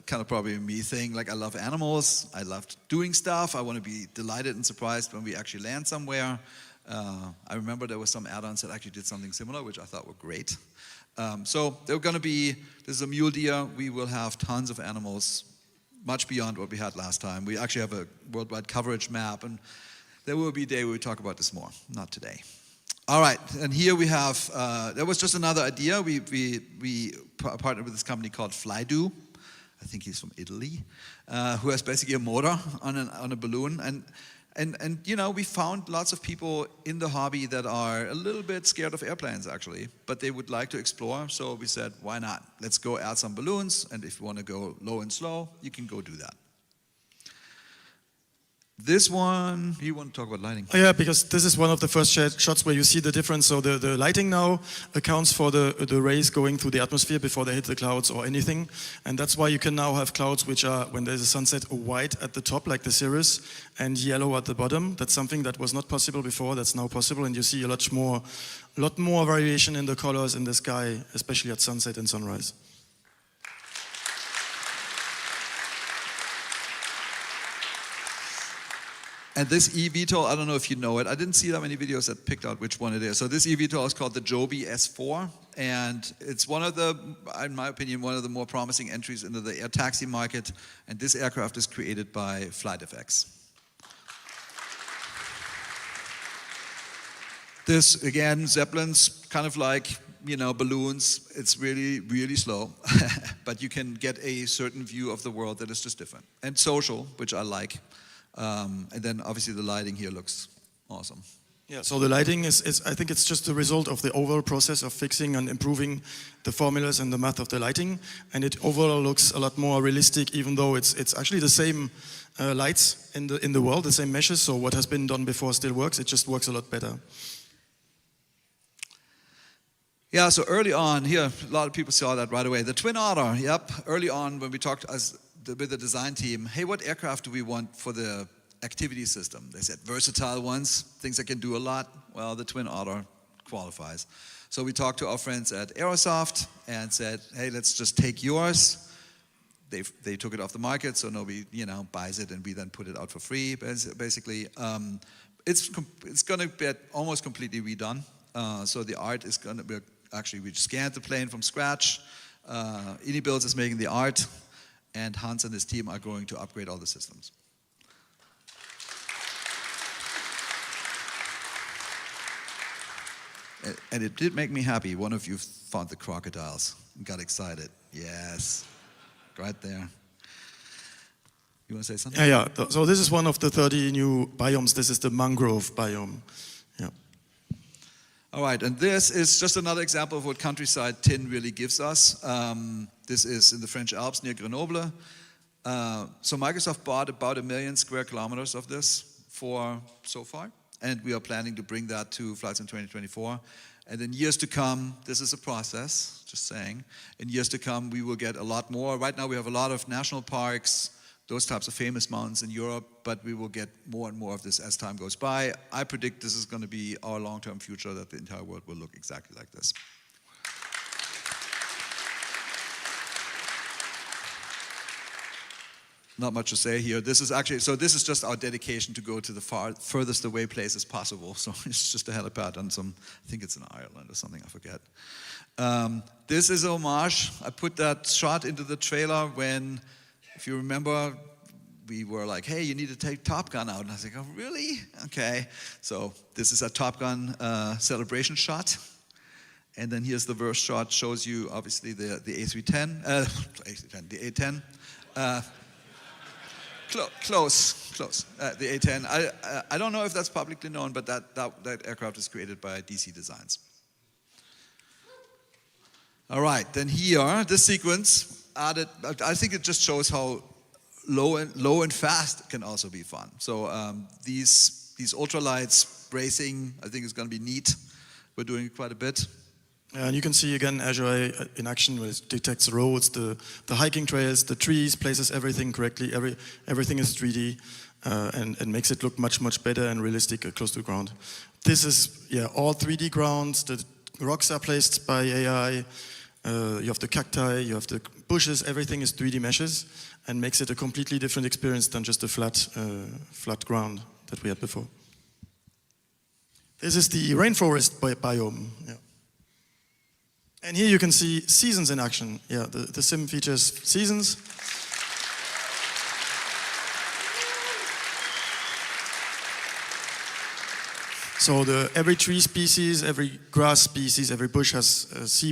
kind of probably a me thing. Like I love animals. I love doing stuff. I want to be delighted and surprised when we actually land somewhere. I remember there were some add-ons that actually did something similar, which I thought were great. So they're going to be, this is a mule deer. We will have tons of animals, much beyond what we had last time. We actually have a worldwide coverage map, and there will be a day where we talk about this more, not today. All right, and here we have, there was just another idea. We partnered with this company called Flydo. I think he's from Italy, who has basically a motor on a balloon. And we found lots of people in the hobby that are a little bit scared of airplanes, actually, but they would like to explore. So we said, why not? Let's go add some balloons, and if you want to go low and slow, you can go do that. This one, you want to talk about lighting? Oh, yeah, because this is one of the first shots where you see the difference. So the lighting now accounts for the rays going through the atmosphere before they hit the clouds or anything. And that's why you can now have clouds which are, when there's a sunset, white at the top, like the Cirrus, and yellow at the bottom. That's something that was not possible before. That's now possible. And you see a lot more variation in the colors in the sky, especially at sunset and sunrise. And this eVTOL, I don't know if you know it. I didn't see that many videos that picked out which one it is. So this eVTOL is called the Joby S4, and it's one of the, in my opinion, one of the more promising entries into the air taxi market. And this aircraft is created by FlightFX. This, again, Zeppelins, kind of like, balloons. It's really, really slow, but you can get a certain view of the world that is just different. And social, which I like. And then obviously the lighting here looks awesome. Yeah, so the lighting is I think it's just the result of the overall process of fixing and improving the formulas and the math of the lighting. And it overall looks a lot more realistic, even though it's actually the same lights in the world, the same meshes. So what has been done before still works. It just works a lot better. Yeah, so early on here, a lot of people saw that right away. The Twin Otter, yep. Early on when we talked with the design team, hey, what aircraft do we want for the activity system? They said versatile ones, things that can do a lot. Well, the Twin Otter qualifies. So we talked to our friends at Aerosoft and said, hey, let's just take yours. They took it off the market, so nobody buys it, and we then put it out for free. Basically, it's going to get almost completely redone. So the art is going to be actually, we scanned the plane from scratch. Builds is making the art. And Hans and his team are going to upgrade all the systems. And it did make me happy. One of you found the crocodiles and got excited. Yes, right there. You want to say something? Yeah. So this is one of the 30 new biomes. This is the mangrove biome. Yeah. All right, and this is just another example of what countryside tin really gives us. This is in the French Alps near Grenoble. So Microsoft bought about 1 million square kilometers of this so far, and we are planning to bring that to FlightSim 2024. And in years to come, this is a process, just saying. In years to come, we will get a lot more. Right now, we have a lot of national parks, those types of famous mountains in Europe, but we will get more and more of this as time goes by. I predict this is going to be our long-term future, that the entire world will look exactly like this. not much to say here. This is actually, so this is just our dedication to go to the furthest away places possible. So it's just a helipad on some, I think it's in Ireland or something, I forget. This is a homage. I put that shot into the trailer when, if you remember, we were like, hey, you need to take Top Gun out. And I was like, oh, really? Okay. So this is a Top Gun celebration shot. And then here's the verse shot, shows you obviously the A310, the A10. Close. The A10. I don't know if that's publicly known, but that aircraft is created by DC Designs. All right, then here, this sequence added. I think it just shows how low and fast can also be fun. So these ultralights racing, I think is going to be neat. We're doing it quite a bit. And you can see again Azure Eye in action, where it detects the roads, the hiking trails, the trees, places everything correctly. Everything is 3D and makes it look much better and realistic close to the ground. This is all 3D grounds. The rocks are placed by AI. You have the cacti, you have the bushes. Everything is 3D meshes and makes it a completely different experience than just a flat ground that we had before. This is the rainforest biome. Yeah. And here you can see seasons in action. Yeah, the sim features seasons. So every tree species, every grass species, every bush has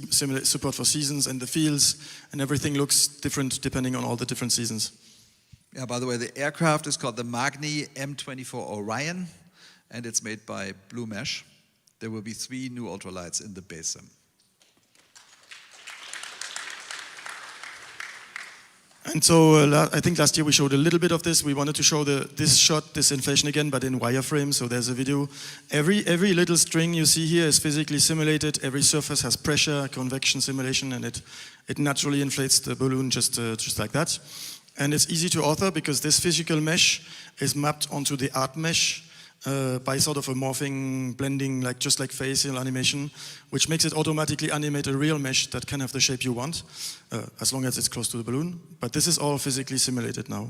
similar support for seasons, and the fields and everything looks different depending on all the different seasons. Yeah, by the way, the aircraft is called the Magni M24 Orion, and it's made by Blue Mesh. There will be 3 new ultralights in the base sim. And so I think last year we showed a little bit of this. We wanted to show this shot, this inflation again, but in wireframe. So there's a video. Every little string you see here is physically simulated. Every surface has pressure, convection simulation, and it naturally inflates the balloon just like that. And it's easy to author because this physical mesh is mapped onto the art mesh by sort of a morphing, blending, just like facial animation, which makes it automatically animate a real mesh that can have the shape you want, as long as it's close to the balloon. But this is all physically simulated now.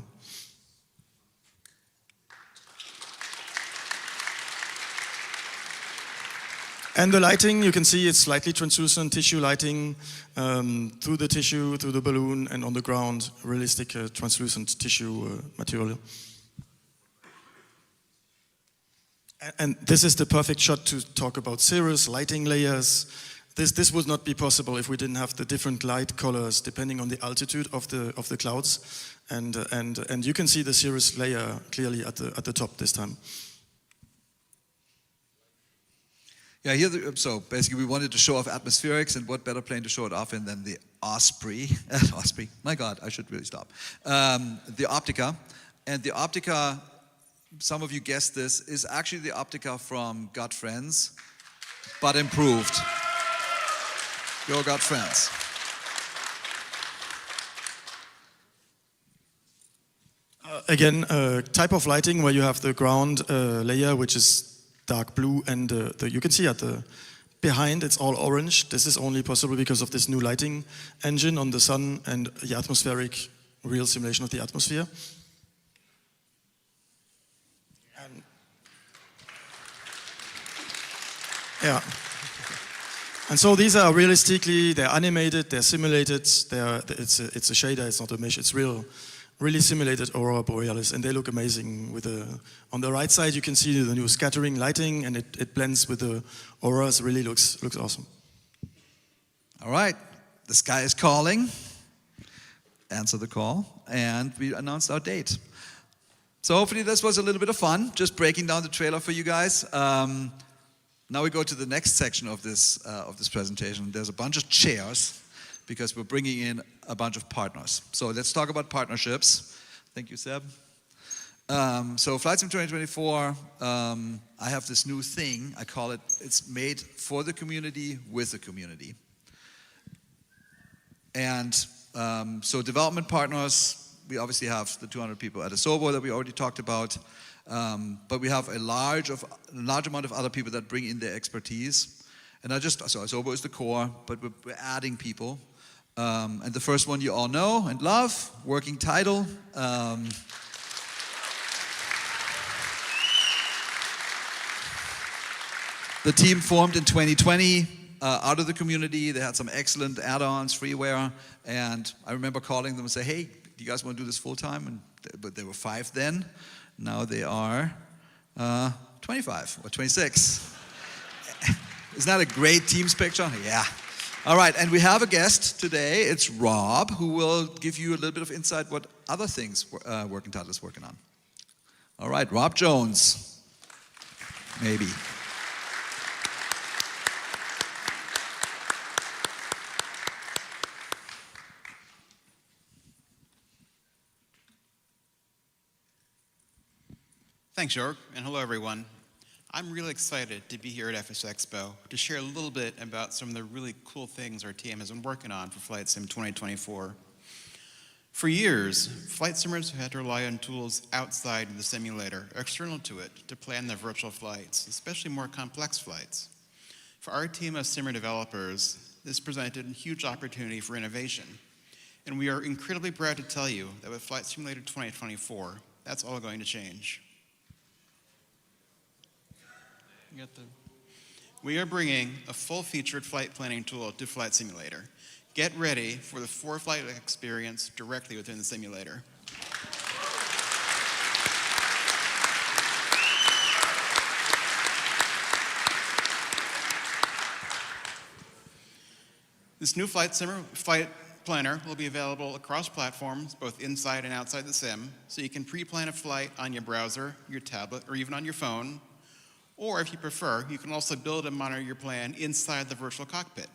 And the lighting, you can see it's slightly translucent tissue lighting through the tissue, through the balloon, and on the ground, realistic translucent tissue material. And this is the perfect shot to talk about cirrus, lighting layers. This would not be possible if we didn't have the different light colors depending on the altitude of the clouds. And you can see the cirrus layer clearly at the top this time. Yeah, here, so basically we wanted to show off atmospherics, and what better plane to show it off in than the Osprey. Osprey, my God, I should really stop. The Optica. And the Optica, some of you guessed this, is actually the Optica from Got Friends, but improved. Your Got Friends. Again, type of lighting where you have the ground layer, which is dark blue, and you can see behind it's all orange. This is only possible because of this new lighting engine on the sun and the atmospheric real simulation of the atmosphere. And yeah. And so these are realistically, they're animated, they're simulated, it's a shader, it's not a mesh, it's really simulated aurora borealis, and they look amazing. On the right side you can see the new scattering lighting, and it blends with the auroras. Really looks awesome. All right, the sky is calling. Answer the call, and we announced our date. So hopefully this was a little bit of fun, just breaking down the trailer for you guys. Now we go to the next section of this presentation. There's a bunch of chairs, because we're bringing in a bunch of partners. So let's talk about partnerships. Thank you, Seb. So FlightSim 2024, I have this new thing. I call it, it's made for the community, with the community. And so development partners, we obviously have the 200 people at Asobo that we already talked about. But we have a large amount of other people that bring in their expertise. And so Asobo is the core, but we're adding people. And the first one you all know and love, working title. The team formed in 2020 out of the community. They had some excellent add-ons, freeware, and I remember calling them and say, hey, do you guys want to do this full time? But they were 5 then. Now they are 25 or 26. Isn't that a great team's picture? Yeah. All right, and we have a guest today. It's Rob, who will give you a little bit of insight what other things Working Title is working on. All right, Rob Jones. Maybe. Thanks, Jorg, and hello, everyone. I'm really excited to be here at FS Expo to share a little bit about some of the really cool things our team has been working on for FlightSim 2024. For years, flight simmers have had to rely on tools outside the simulator, or external to it, to plan their virtual flights, especially more complex flights. For our team of simmer developers, this presented a huge opportunity for innovation, and we are incredibly proud to tell you that with Flight Simulator 2024, that's all going to change. We are bringing a full-featured flight planning tool to Flight Simulator. Get ready for the for-flight experience directly within the simulator. This new flight planner will be available across platforms, both inside and outside the sim, so you can pre-plan a flight on your browser, your tablet, or even on your phone. Or if you prefer, you can also build and monitor your plan inside the virtual cockpit.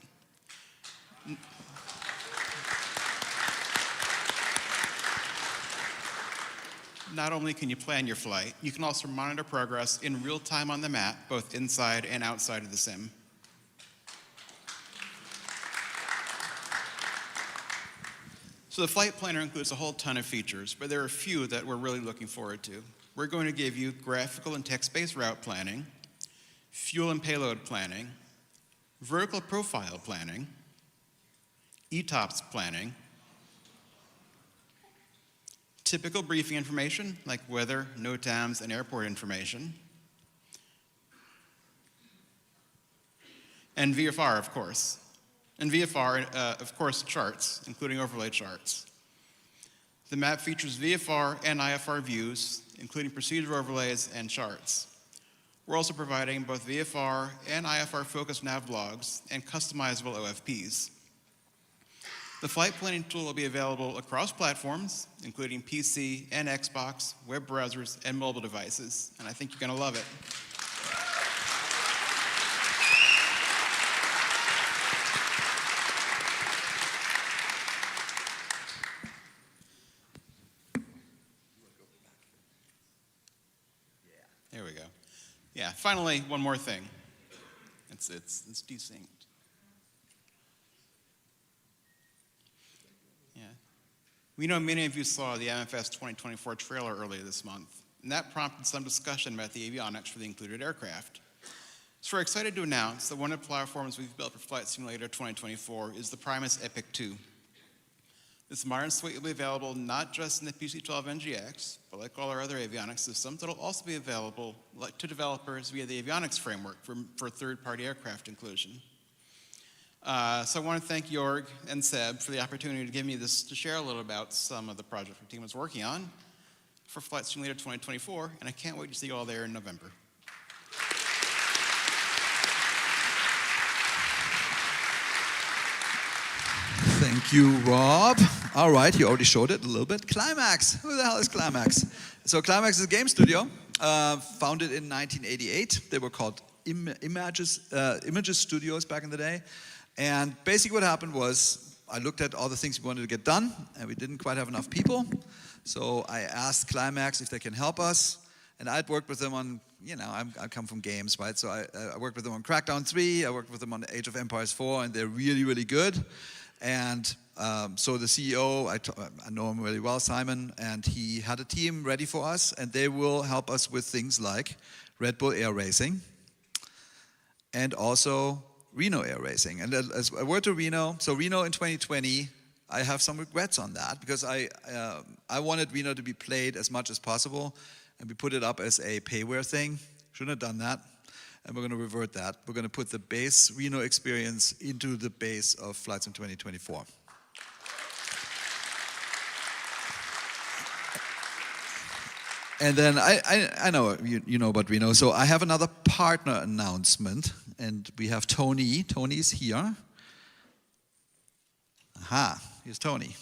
Not only can you plan your flight, you can also monitor progress in real time on the map, both inside and outside of the sim. So the flight planner includes a whole ton of features, but there are a few that we're really looking forward to. We're going to give you graphical and text-based route planning, fuel and payload planning, vertical profile planning, ETOPS planning, typical briefing information like weather, NOTAMs, and airport information, and VFR, of course. And VFR, of course, charts, including overlay charts. The map features VFR and IFR views, including procedure overlays and charts. We're also providing both VFR and IFR-focused nav logs and customizable OFPs. The flight planning tool will be available across platforms, including PC and Xbox, web browsers, and mobile devices, and I think you're going to love it. There we go. Yeah, finally, one more thing. It's desynced. Yeah. We know many of you saw the MFS2024 trailer earlier this month, and that prompted some discussion about the avionics for the included aircraft. So we're excited to announce that one of the platforms we've built for Flight Simulator 2024 is the Primus Epic 2. This modern suite will be available not just in the PC-12 NGX, but like all our other avionics systems, it'll also be available to developers via the avionics framework for third-party aircraft inclusion. So I want to thank Jorg and Seb for the opportunity to give me this, to share a little about some of the projects our team is working on for Flight Simulator 2024, and I can't wait to see you all there in November. Thank you, Rob. All right, you already showed it a little bit. Climax. Who the hell is Climax? So Climax is a game studio founded in 1988. They were called Images Studios back in the day. And basically what happened was I looked at all the things we wanted to get done, and we didn't quite have enough people. So I asked Climax if they can help us. And I'd worked with them on, you know, I come from games, right? So I worked with them on Crackdown 3, I worked with them on Age of Empires 4, and they're really, really good. And so the CEO, I know him really well, Simon, and he had a team ready for us, and they will help us with things like Red Bull Air Racing, and also Reno Air Racing. And as a word to Reno, so Reno in 2020, I have some regrets on that because I wanted Reno to be played as much as possible, and we put it up as a payware thing. Shouldn't have done that, and we're going to revert that. We're going to put the base Reno experience into the base of FlightSim 2024. And then I know you know about Reno, so I have another partner announcement, and we have Tony. Tony's here. Aha, here's Tony.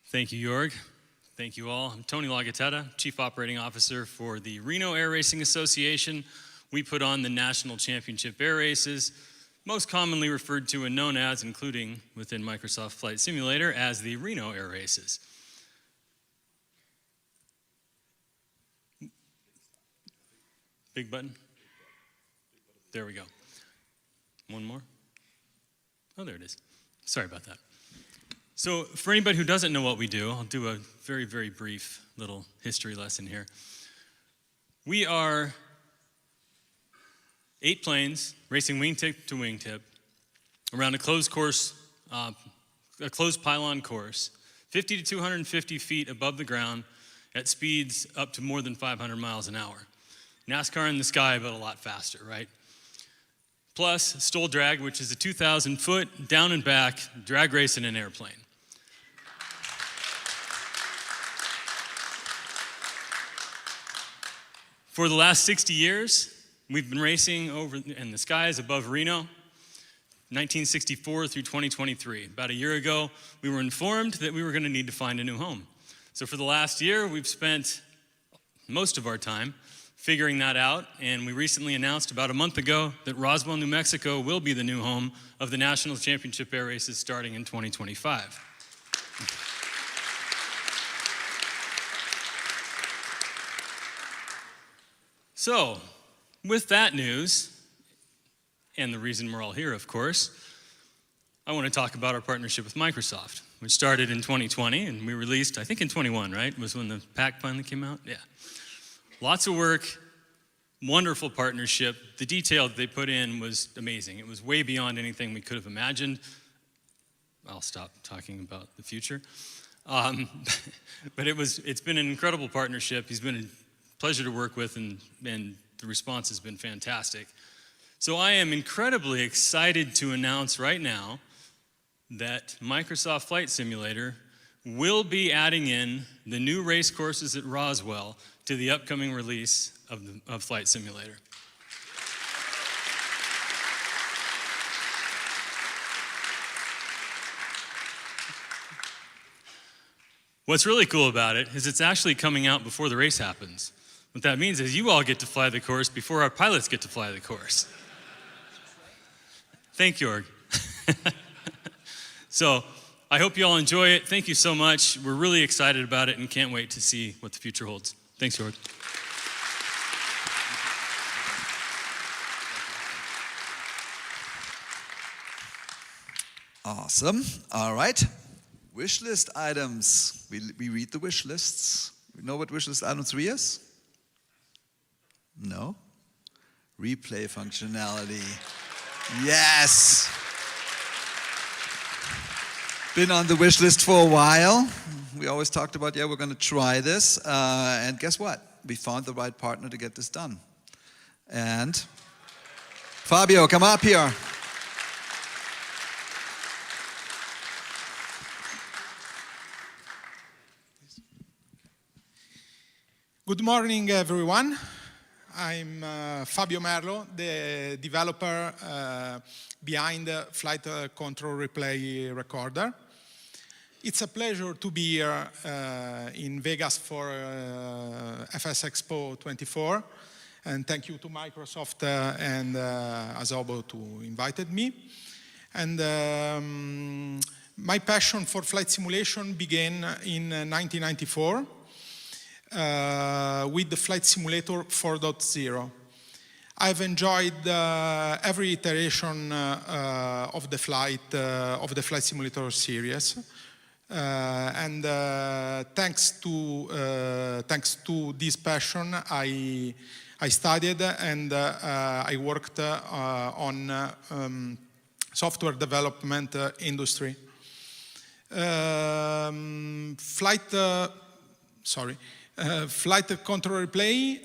Thank you, Jorg. Thank you all. I'm Tony Lagatetta, Chief Operating Officer for the Reno Air Racing Association. We put on the National Championship Air Races, most commonly referred to and known as, including within Microsoft Flight Simulator, as the Reno Air Races. Big button? There we go. One more? Oh, there it is. Sorry about that. So for anybody who doesn't know what we do, I'll do a very, very brief little history lesson here. We are 8 planes racing wingtip to wingtip around a closed course, a closed pylon course, 50 to 250 feet above the ground at speeds up to more than 500 miles an hour. NASCAR in the sky, but a lot faster, right? Plus stole drag, which is a 2,000 foot down and back drag race in an airplane. For the last 60 years, we've been racing over in the skies above Reno, 1964 through 2023. About a year ago, we were informed that we were going to need to find a new home. So for the last year, we've spent most of our time figuring that out, and we recently announced about a month ago that Roswell, New Mexico will be the new home of the National Championship Air Races starting in 2025. So, with that news, and the reason we're all here, of course, I want to talk about our partnership with Microsoft, which started in 2020, and we released, I think in 21, right? Was when the pack finally came out? Yeah. Lots of work, wonderful partnership. The detail that they put in was amazing. It was way beyond anything we could have imagined. I'll stop talking about the future. But it's been an incredible partnership. He's been a pleasure to work with, and the response has been fantastic. So I am incredibly excited to announce right now that Microsoft Flight Simulator will be adding in the new race courses at Roswell to the upcoming release of Flight Simulator. What's really cool about it is it's actually coming out before the race happens. What that means is you all get to fly the course before our pilots get to fly the course. Thank you, Jorg. So I hope you all enjoy it. Thank you so much. We're really excited about it and can't wait to see what the future holds. Thanks, Jorg. Awesome. All right. Wish list items. We read the wish lists. We know what wish list item 3 is? No? Replay functionality. Yes! Been on the wish list for a while. We always talked about, yeah, we're going to try this. And guess what? We found the right partner to get this done. And Fabio, come up here. Good morning, everyone. I'm Fabio Merlo, the developer behind the Flight Control Replay Recorder. It's a pleasure to be here in Vegas for FS Expo2024, and thank you to Microsoft and Asobo to invited me. And my passion for flight simulation began in 1994. With the Flight Simulator 4.0. I've enjoyed every iteration of the Flight Simulator series. And thanks to this passion, I studied and I worked on software development industry. Flight control replay.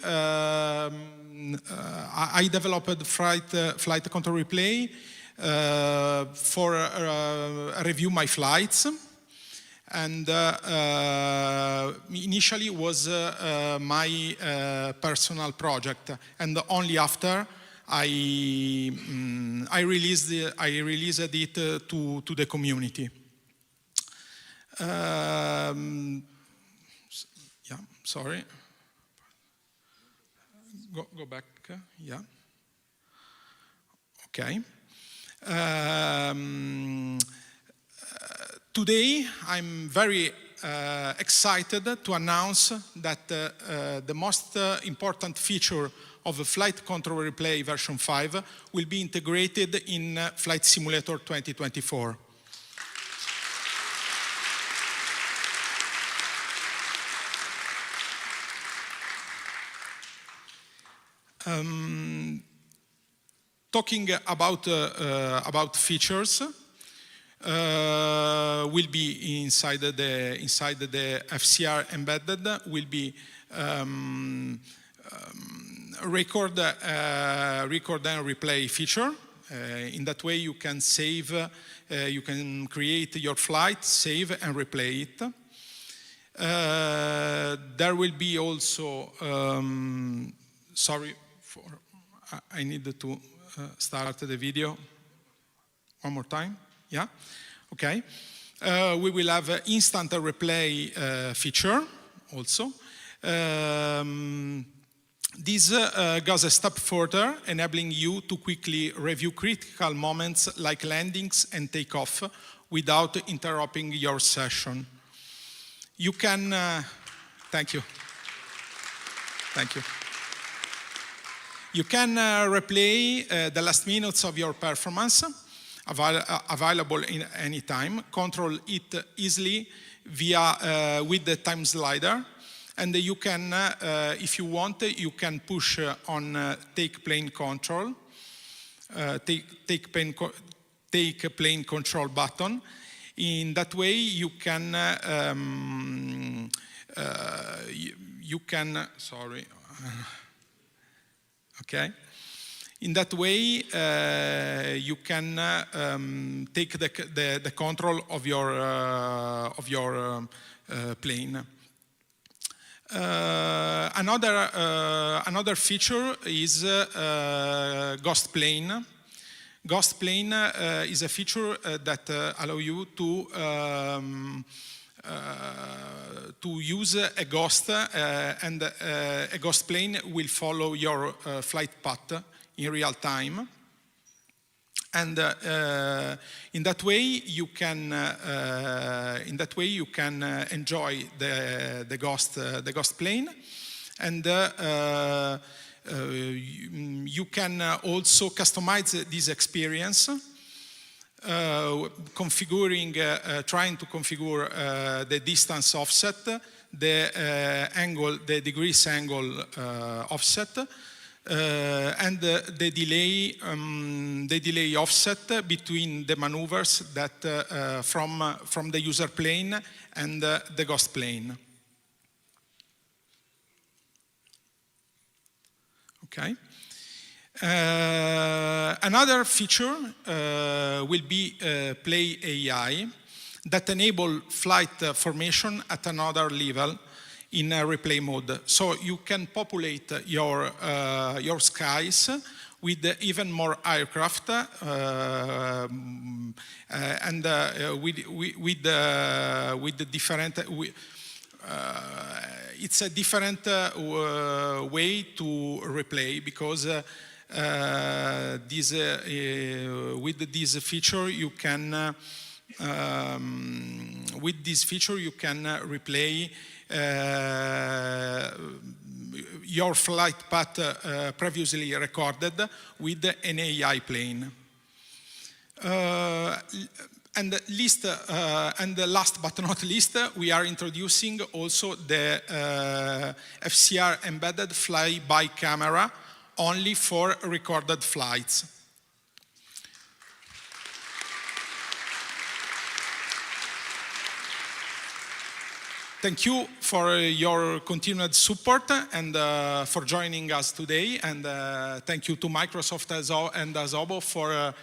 I developed flight control replay for review my flights, and initially was my personal project, and only after I released it to the community. Yeah, sorry. Go back. Yeah. Okay. Today, I'm very excited to announce that the most important feature of the Flight Control Replay version 5 will be integrated in Flight Simulator 2024. Talking about features, will be inside the FCR embedded, will be record and replay feature. In that way, you can save, you can create your flight, save and replay it. There will be also, sorry, I need to start the video one more time. Yeah, okay. We will have an instant replay feature also. This goes a step further, enabling you to quickly review critical moments like landings and takeoff without interrupting your session. You can, thank you. Thank you. You can replay the last minutes of your performance, available in any time. Control it easily via with the time slider, and you can, if you want, you can push on take plane control, take plane control button. In that way, you can sorry. Okay. In that way, you can take the control of your plane. Another feature is ghost plane. Ghost plane is a feature that allow you to use a ghost, and a ghost plane will follow your flight path in real time, and in that way you can enjoy the ghost plane, and you can also customize this experience. Trying to configure the distance offset, the degrees angle offset, and the delay offset between the maneuvers that from the user plane and the ghost plane. Okay. Another feature will be Play AI that enable flight formation at another level in replay mode. So you can populate your skies with even more aircraft and with the different. It's a different way to replay because. With this feature, you can replay your flight path previously recorded with an AI plane. And last but not least, we are introducing also the FCR embedded fly-by camera only for recorded flights. Thank you for your continued support and for joining us today. And thank you to Microsoft and Asobo for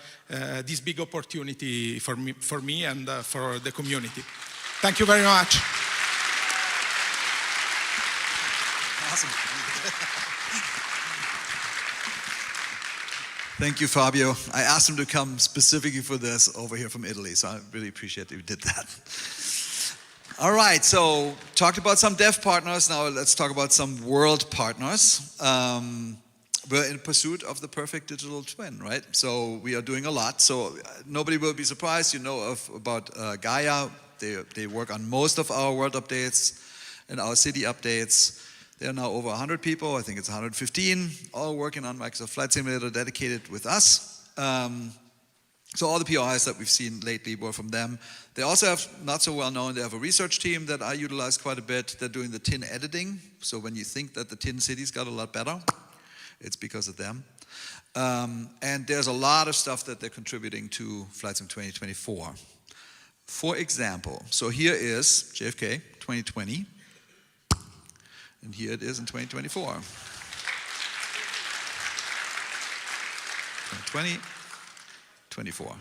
this big opportunity for me and for the community. Thank you very much. Awesome. Thank you, Fabio. I asked him to come specifically for this over here from Italy, so I really appreciate that you did that. All right, so talked about some dev partners. Now let's talk about some world partners. We're in pursuit of the perfect digital twin, right? So we are doing a lot. So nobody will be surprised. You know about Gaia. They work on most of our world updates and our city updates. There are now over 100 people. I think it's 115, all working on Microsoft Flight Simulator, dedicated with us. So all the PRIs that we've seen lately were from them. They also have, not so well known, they have a research team that I utilize quite a bit. They're doing the tin editing. So when you think that the tin cities got a lot better, it's because of them. And there's a lot of stuff that they're contributing to FlightSim 2024. For example, so here is JFK 2020, and here it is in 2024. 2020. 24.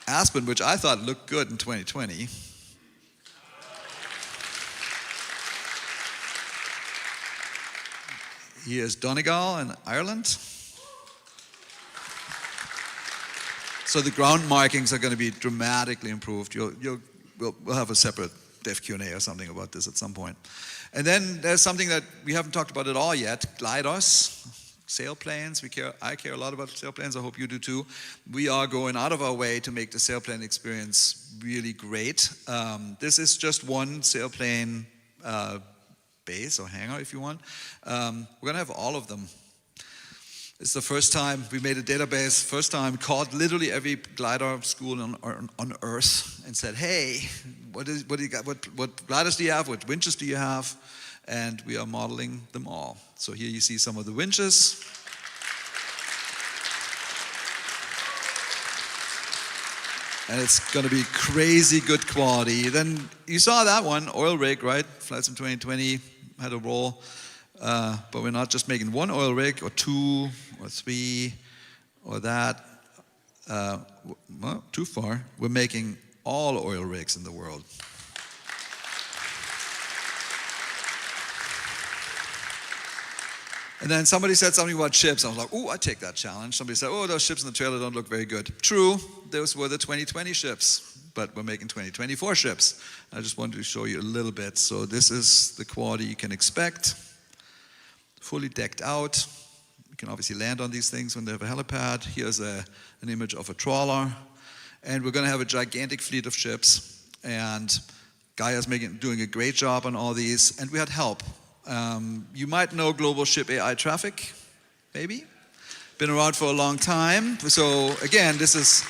Aspen, which I thought looked good in 2020. Here's Donegal in Ireland. So the ground markings are going to be dramatically improved. We'll have a separate dev Q&A or something about this at some point. And then there's something that we haven't talked about at all yet, gliders. Sailplanes, I care a lot about sailplanes, I hope you do too. We are going out of our way to make the sailplane experience really great. This is just one sailplane base or hangar if you want. We're gonna have all of them. It's the first time we made a database, first time called literally every glider school on Earth and said, hey, what do you got? What gliders do you have? What winches do you have? And we are modeling them all. So here you see some of the winches. And it's going to be crazy good quality. Then you saw that one, oil rig, right? FlightSim 2020 had a roll. But we're not just making one oil rig or two or three or that. Well, too far. We're making all oil rigs in the world. And then somebody said something about ships. I was like, oh, I take that challenge. Somebody said, oh, those ships in the trailer don't look very good. True, those were the 2020 ships, but we're making 2024 ships. I just wanted to show you a little bit. So this is the quality you can expect. Fully decked out. You can obviously land on these things when they have a helipad. Here's an image of a trawler. And we're going to have a gigantic fleet of ships. And Gaia's doing a great job on all these. And we had help. You might know Global Ship AI Traffic, maybe. Been around for a long time. So again, this is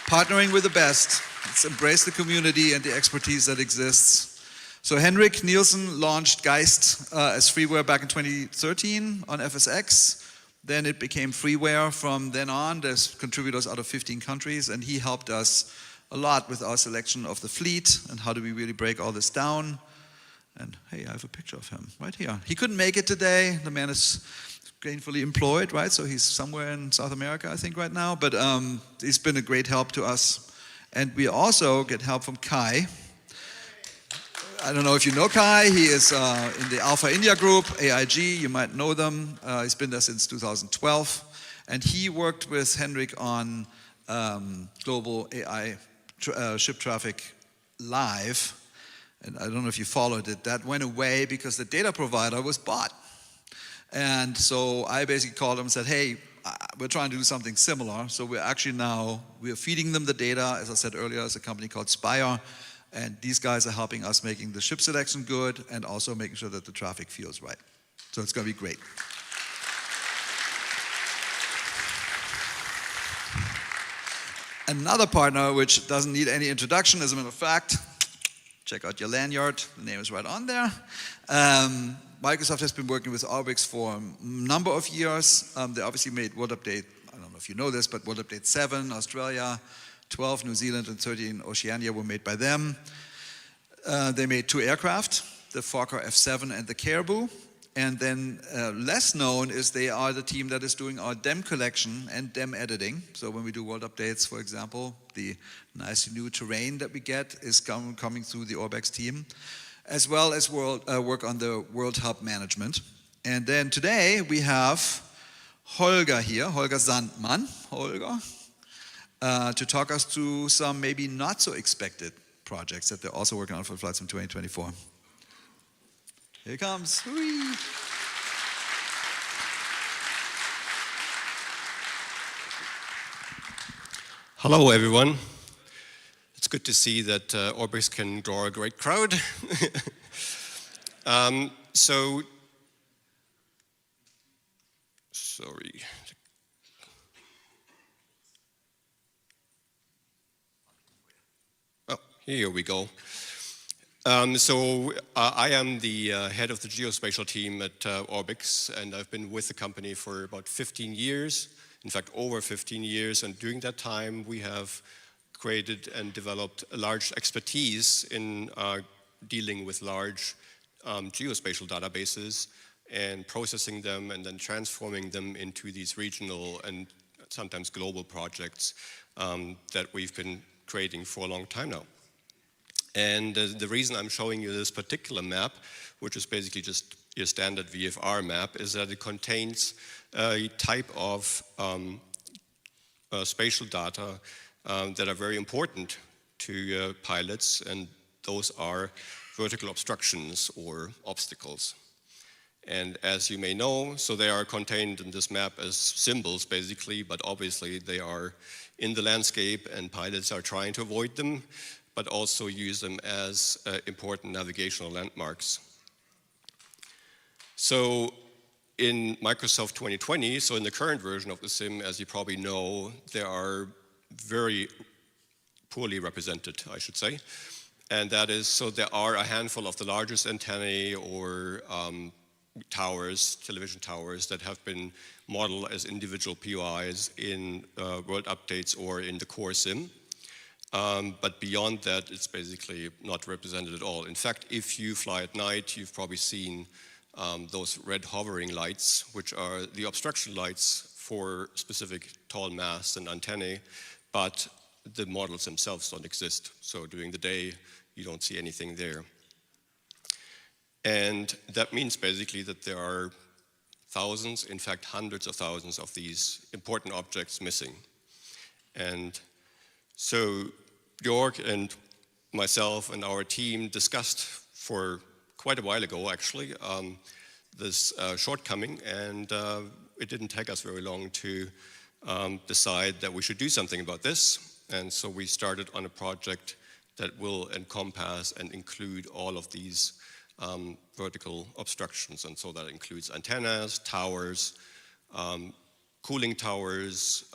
partnering with the best. Let's embrace the community and the expertise that exists. So Henrik Nielsen launched Geist as freeware back in 2013 on FSX. Then it became freeware from then on. There's contributors out of 15 countries, and he helped us a lot with our selection of the fleet and how do we really break all this down. And hey, I have a picture of him right here. He couldn't make it today. The man is gainfully employed, right? So he's somewhere in South America, I think, right now. But he's been a great help to us. And we also get help from Kai. I don't know if you know Kai. He is in the Alpha India group, AIG. You might know them. He's been there since 2012. And he worked with Henrik on global AI ship traffic live. And I don't know if you followed it, that went away because the data provider was bought. And so I basically called them and said, hey, we're trying to do something similar. So we're feeding them the data, as I said earlier, as a company called Spire. And these guys are helping us making the ship selection good and also making sure that the traffic feels right. So it's going to be great. Another partner, which doesn't need any introduction, as a matter of fact, check out your lanyard, the name is right on there. Microsoft has been working with Orbix for a number of years. They obviously made World Update, I don't know if you know this, but World Update 7, Australia, 12, New Zealand, and 13, Oceania were made by them. They made 2 aircraft, the Fokker F7 and the Caribou. And then less known is they are the team that is doing our DEM collection and DEM editing. So when we do world updates, for example, the nice new terrain that we get is coming through the Orbix team, as well as work on the World Hub management. And then today we have Holger here, Holger Sandmann, to talk us through some maybe not so expected projects that they're also working on for FlightSim 2024. Here he comes. Whee. Hello, everyone. It's good to see that Orbix can draw a great crowd. Sorry. Oh, here we go. I am the head of the geospatial team at Orbix, and I've been with the company for about 15 years, in fact over 15 years, and during that time we have created and developed a large expertise in dealing with large geospatial databases and processing them and then transforming them into these regional and sometimes global projects that we've been creating for a long time now. And the reason I'm showing you this particular map, which is basically just your standard VFR map, is that it contains a type of spatial data that are very important to pilots, and those are vertical obstructions or obstacles. And as you may know, so they are contained in this map as symbols basically, but obviously they are in the landscape and pilots are trying to avoid them, but also use them as important navigational landmarks. So in Microsoft 2020, so in the current version of the sim, as you probably know, there are very poorly represented, I should say. And that is, so there are a handful of the largest antennae or towers, television towers, that have been modeled as individual POIs in world updates or in the core sim. But beyond that, it's basically not represented at all. In fact, if you fly at night, you've probably seen those red hovering lights, which are the obstruction lights for specific tall masts and antennae, but the models themselves don't exist. So during the day, you don't see anything there. And that means basically that there are thousands, in fact hundreds of thousands of these important objects missing. And so Jorg and myself and our team discussed for quite a while ago actually this shortcoming, and it didn't take us very long to decide that we should do something about this. And so we started on a project that will encompass and include all of these vertical obstructions. And so that includes antennas, towers, cooling towers,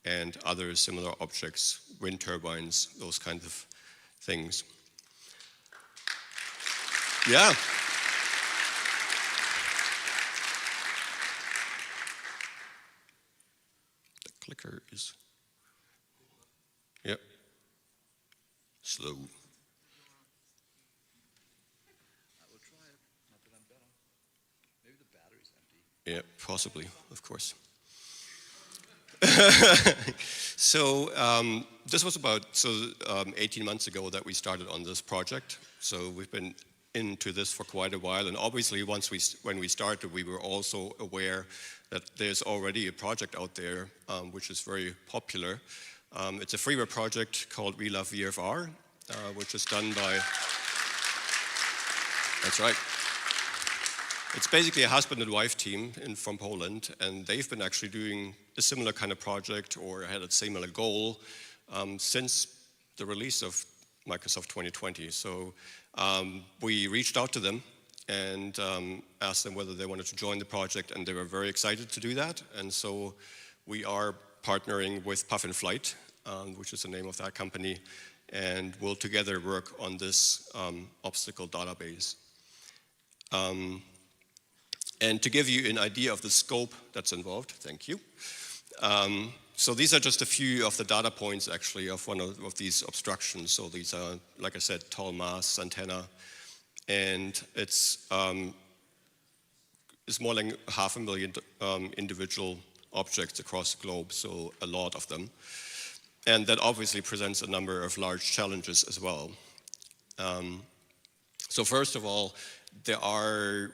and other similar objects, wind turbines, those kinds of things. Yeah. The clicker is, yep, slow. Yeah, possibly, of course. So this was about 18 months ago that we started on this project. So we've been into this for quite a while, and obviously when we started, we were also aware that there's already a project out there which is very popular. It's a freeware project called We Love VFR, which is done by, that's right. It's basically a husband and wife team from Poland, and they've been actually doing a similar kind of project or had a similar goal since the release of Microsoft 2020. So we reached out to them and asked them whether they wanted to join the project, and they were very excited to do that. And so we are partnering with Puff in Flight which is the name of that company, and we'll together work on this obstacle database. And to give you an idea of the scope that's involved, thank you. So these are just a few of the data points actually of one of these obstructions. So these are, like I said, tall masts, antenna, and it's more like 500,000 individual objects across the globe, so a lot of them. And that obviously presents a number of large challenges as well. So first of all, there are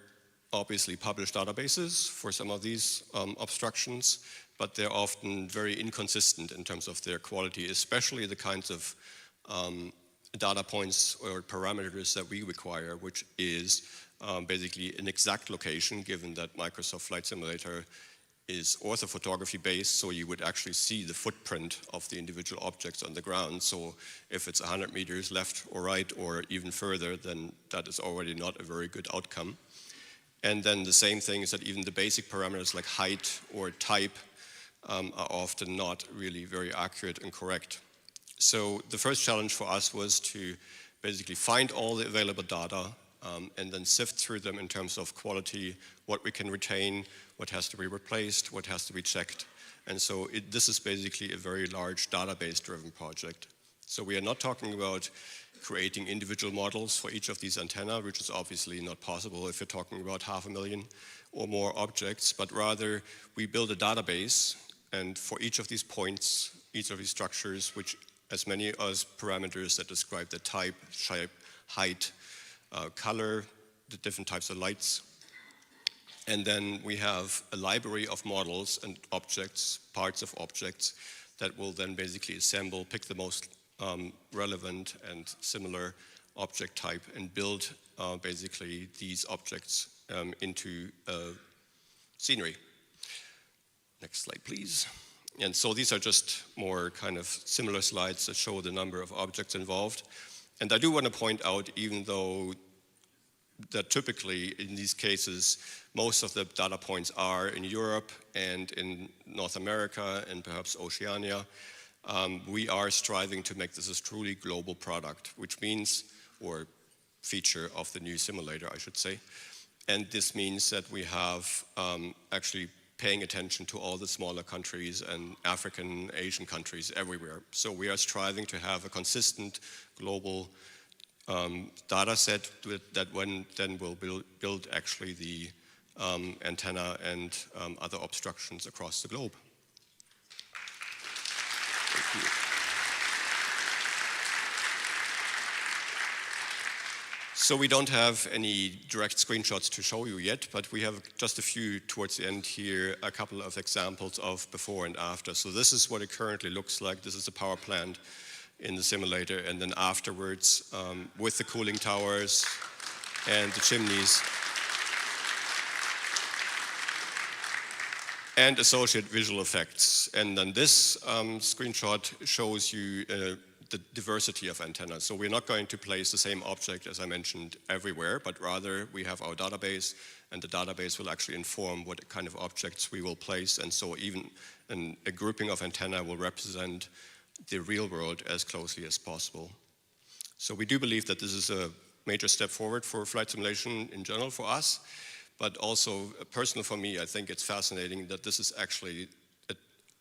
obviously published databases for some of these obstructions, but they're often very inconsistent in terms of their quality, especially the kinds of data points or parameters that we require, which is basically an exact location, given that Microsoft Flight Simulator is orthophotography based, so you would actually see the footprint of the individual objects on the ground. So if it's 100 meters left or right or even further, then that is already not a very good outcome. And then the same thing is that even the basic parameters like height or type are often not really very accurate and correct. So the first challenge for us was to basically find all the available data and then sift through them in terms of quality, what we can retain, what has to be replaced, what has to be checked. And so this is basically a very large database-driven project. So we are not talking about creating individual models for each of these antenna, which is obviously not possible if you're talking about 500,000 or more objects, but rather we build a database, and for each of these points, each of these structures, which as many as parameters that describe the type, shape, height, color, the different types of lights. And then we have a library of models and objects, parts of objects, that will then basically assemble, pick the most relevant and similar object type and build basically these objects into scenery. Next slide, please. And so these are just more kind of similar slides that show the number of objects involved. And I do want to point out, even though that typically in these cases, most of the data points are in Europe and in North America and perhaps Oceania, we are striving to make this a truly global product, which means, or feature of the new simulator, I should say. And this means that we have actually paying attention to all the smaller countries and African, Asian countries everywhere. So we are striving to have a consistent global data set that then will build actually the antenna and other obstructions across the globe. Thank you. So we don't have any direct screenshots to show you yet, but we have just a few towards the end here, a couple of examples of before and after. So this is what it currently looks like. This is the power plant in the simulator, and then afterwards with the cooling towers and the chimneys and associated visual effects. And then this screenshot shows you the diversity of antennas. So we're not going to place the same object, as I mentioned, everywhere, but rather we have our database, and the database will actually inform what kind of objects we will place. And so even a grouping of antenna will represent the real world as closely as possible. So we do believe that this is a major step forward for flight simulation in general for us, but also personal for me, I think it's fascinating that this is actually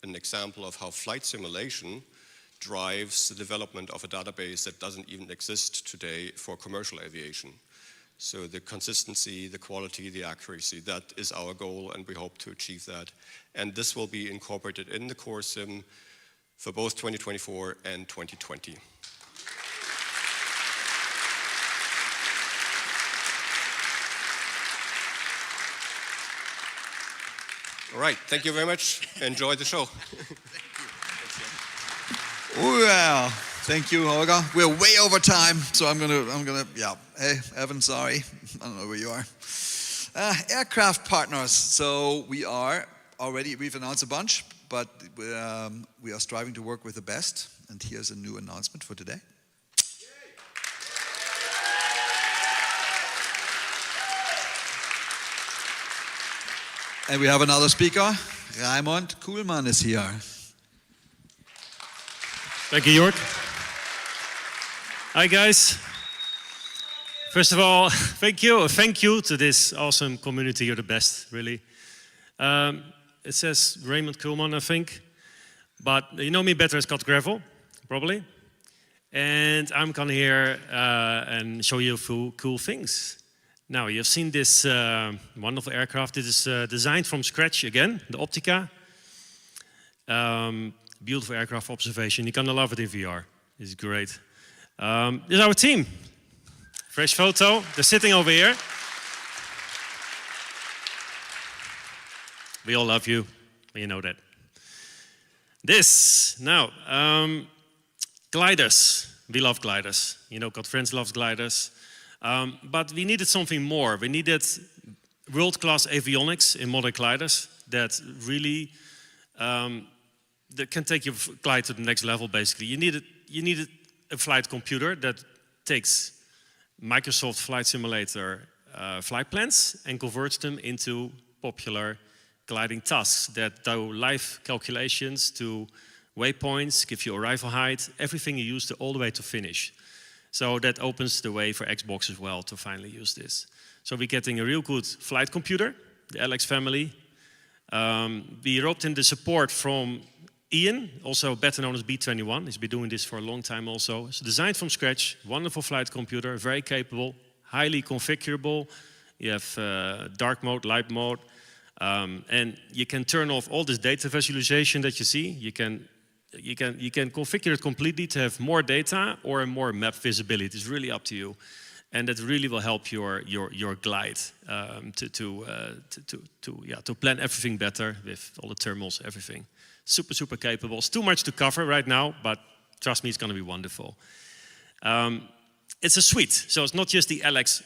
an example of how flight simulation drives the development of a database that doesn't even exist today for commercial aviation. So the consistency, the quality, the accuracy, that is our goal, and we hope to achieve that. And this will be incorporated in the core sim for both 2024 and 2020. All right, thank you very much. Enjoy the show. Well, thank you, Holger. We're way over time, so I'm gonna, yeah. Hey, Evan, sorry. I don't know where you are. Aircraft partners. So we've announced a bunch, but we are striving to work with the best. And here's a new announcement for today. And we have another speaker. Raimund Kuhlmann is here. Thank you, Jorg. Hi, guys. First of all, thank you. Thank you to this awesome community. You're the best, really. It says Raymond Kuhlman, I think. But you know me better as Scott Gravel, probably. And I'm going here and show you a few cool things. Now, you've seen this wonderful aircraft. It is designed from scratch again, the Optica. Beautiful aircraft observation. You're going to love it in VR. It's great. This is our team. Fresh photo. They're sitting over here. We all love you. You know that. This, now, gliders. We love gliders. You know, Godfriends loves gliders. But we needed something more. We needed world-class avionics in modern gliders that really that can take your glide to the next level, basically. You needed a flight computer that takes Microsoft Flight Simulator flight plans and converts them into popular gliding tasks that do live calculations to waypoints, give you arrival height, everything you use all the way to finish. So that opens the way for Xbox as well to finally use this. So we're getting a real good flight computer, the LX family. We roped in the support from Ian, also better known as B21. He's been doing this for a long time also. It's designed from scratch, wonderful flight computer, very capable, highly configurable. You have dark mode, light mode, and you can turn off all this data visualization that you see. You can configure it completely to have more data or more map visibility. It's really up to you, and that really will help your glide to plan everything better with all the terminals, everything. Super capable. It's too much to cover right now, but trust me, it's going to be wonderful. It's a suite, so it's not just the LX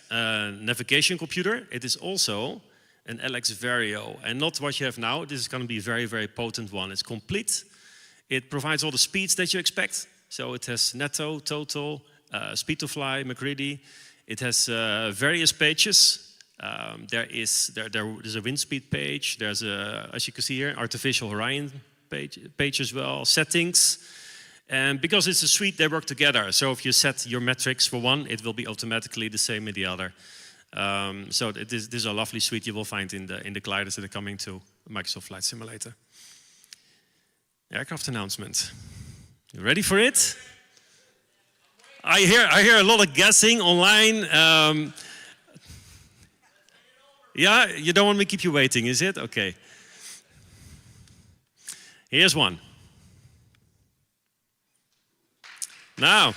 navigation computer. It is also an LX Vario, and not what you have now. This is going to be a very potent one. It's complete. It provides all the speeds that you expect. So it has netto, total, speed to fly, MacCready. It has various pages. There's a wind speed page. There's as you can see here, artificial horizon page as well, settings. And because it's a suite, they work together. So if you set your metrics for one, it will be automatically the same in the other. So this is a lovely suite you will find in the gliders that are coming to Microsoft Flight Simulator. Aircraft announcement. You ready for it? I hear a lot of guessing online. Yeah, you don't want me to keep you waiting, is it? Okay. Here's one. Now,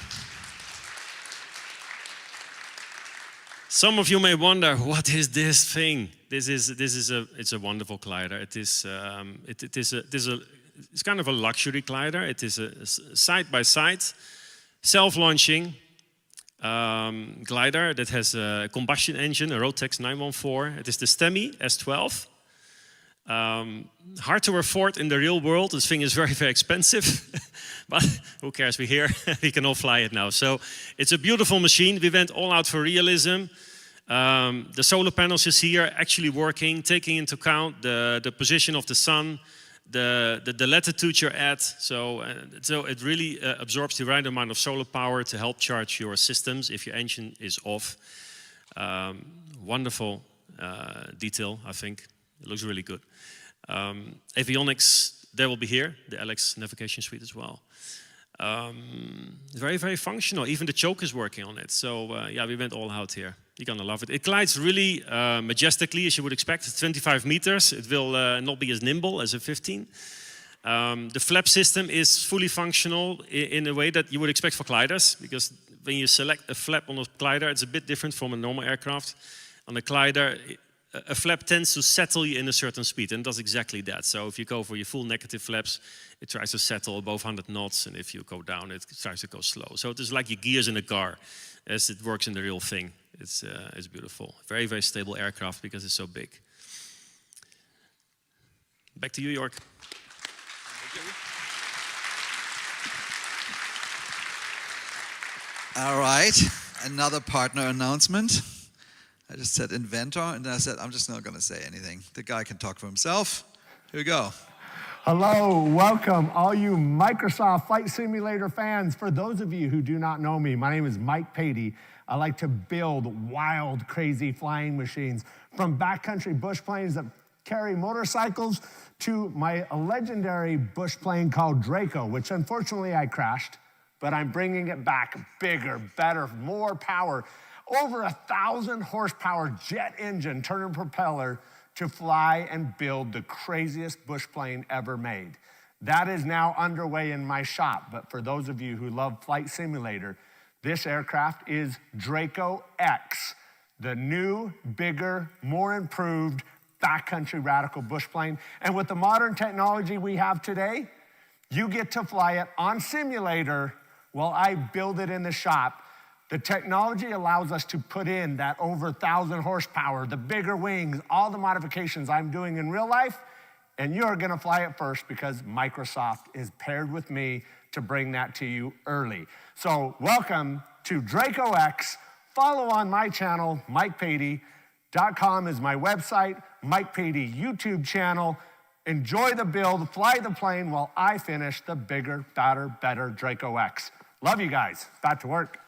some of you may wonder, what is this thing? It's a wonderful glider. It's kind of a luxury glider. It is a side-by-side, self-launching glider that has a combustion engine, a Rotex 914. It is the STEMI S12. Hard to afford in the real world. This thing is very expensive, but who cares? We're here. We can all fly it now. So it's a beautiful machine. We went all out for realism. The solar panels you see are actually working, taking into account the position of the sun, the latitude you're at. So it really absorbs the right amount of solar power to help charge your systems if your engine is off. Wonderful detail, I think. It looks really good. Avionics, they will be here, the LX navigation suite as well. Very functional. Even the choke is working on it. So yeah, we went all out here. You're gonna love it. It glides really majestically, as you would expect. It's 25 meters. It will not be as nimble as a 15. The flap system is fully functional in a way that you would expect for gliders, because when you select a flap on a glider, it's a bit different from a normal aircraft. On a glider, a flap tends to settle you in a certain speed, and it does exactly that. So if you go for your full negative flaps, it tries to settle above 100 knots, and if you go down, it tries to go slow. So it is like your gears in a car, as it works in the real thing. It's beautiful. Very stable aircraft because it's so big. Back to you, Jorg. All right, another partner announcement. I just said inventor, and then I said, I'm just not going to say anything. The guy can talk for himself. Here we go. Hello, welcome all you Microsoft Flight Simulator fans. For those of you who do not know me, my name is Mike Patey. I like to build wild, crazy flying machines, from backcountry bush planes that carry motorcycles to my legendary bush plane called Draco, which unfortunately I crashed, but I'm bringing it back bigger, better, more power, over 1,000 horsepower jet engine turning propeller to fly and build the craziest bush plane ever made. That is now underway in my shop, but for those of you who love Flight Simulator, this aircraft is Draco X, the new, bigger, more improved backcountry radical bush plane. And with the modern technology we have today, you get to fly it on simulator while I build it in the shop. The technology allows us to put in that over 1,000 horsepower, the bigger wings, all the modifications I'm doing in real life, and you're gonna fly it first because Microsoft is paired with me to bring that to you early. So welcome to Draco X. Follow on my channel, MikePatey.com is my website, Mike Patey YouTube channel. Enjoy the build, fly the plane while I finish the bigger, badder, better Draco X. Love you guys, back to work.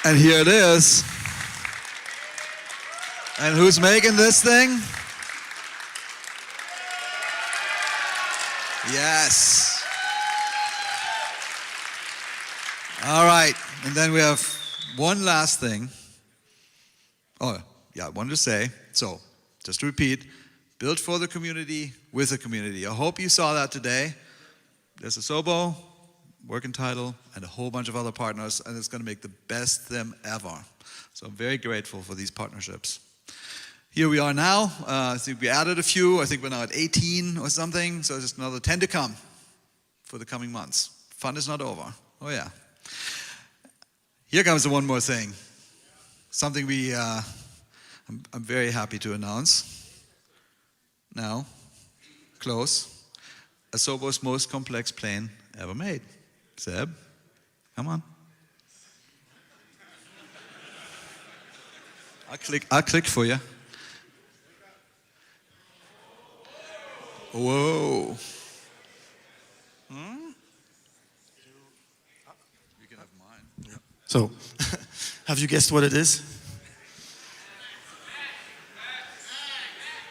And here it is. And who's making this thing? Yes. All right, and then we have one last thing. Oh, yeah, I wanted to say, so just to repeat, built for the community, with the community. I hope you saw that today. There's Asobo, working title, and a whole bunch of other partners, and it's going to make the best them ever. So I'm very grateful for these partnerships. Here we are now. I think we added a few. I think we're now at 18 or something, so there's another 10 to come for the coming months. Fun is not over. Oh yeah. Here comes the one more thing. Something I'm very happy to announce. Now, close. Asobo's most complex plane ever made. Seb, come on. I'll click for you. Whoa. You can have mine. Yeah. So, have you guessed what it is?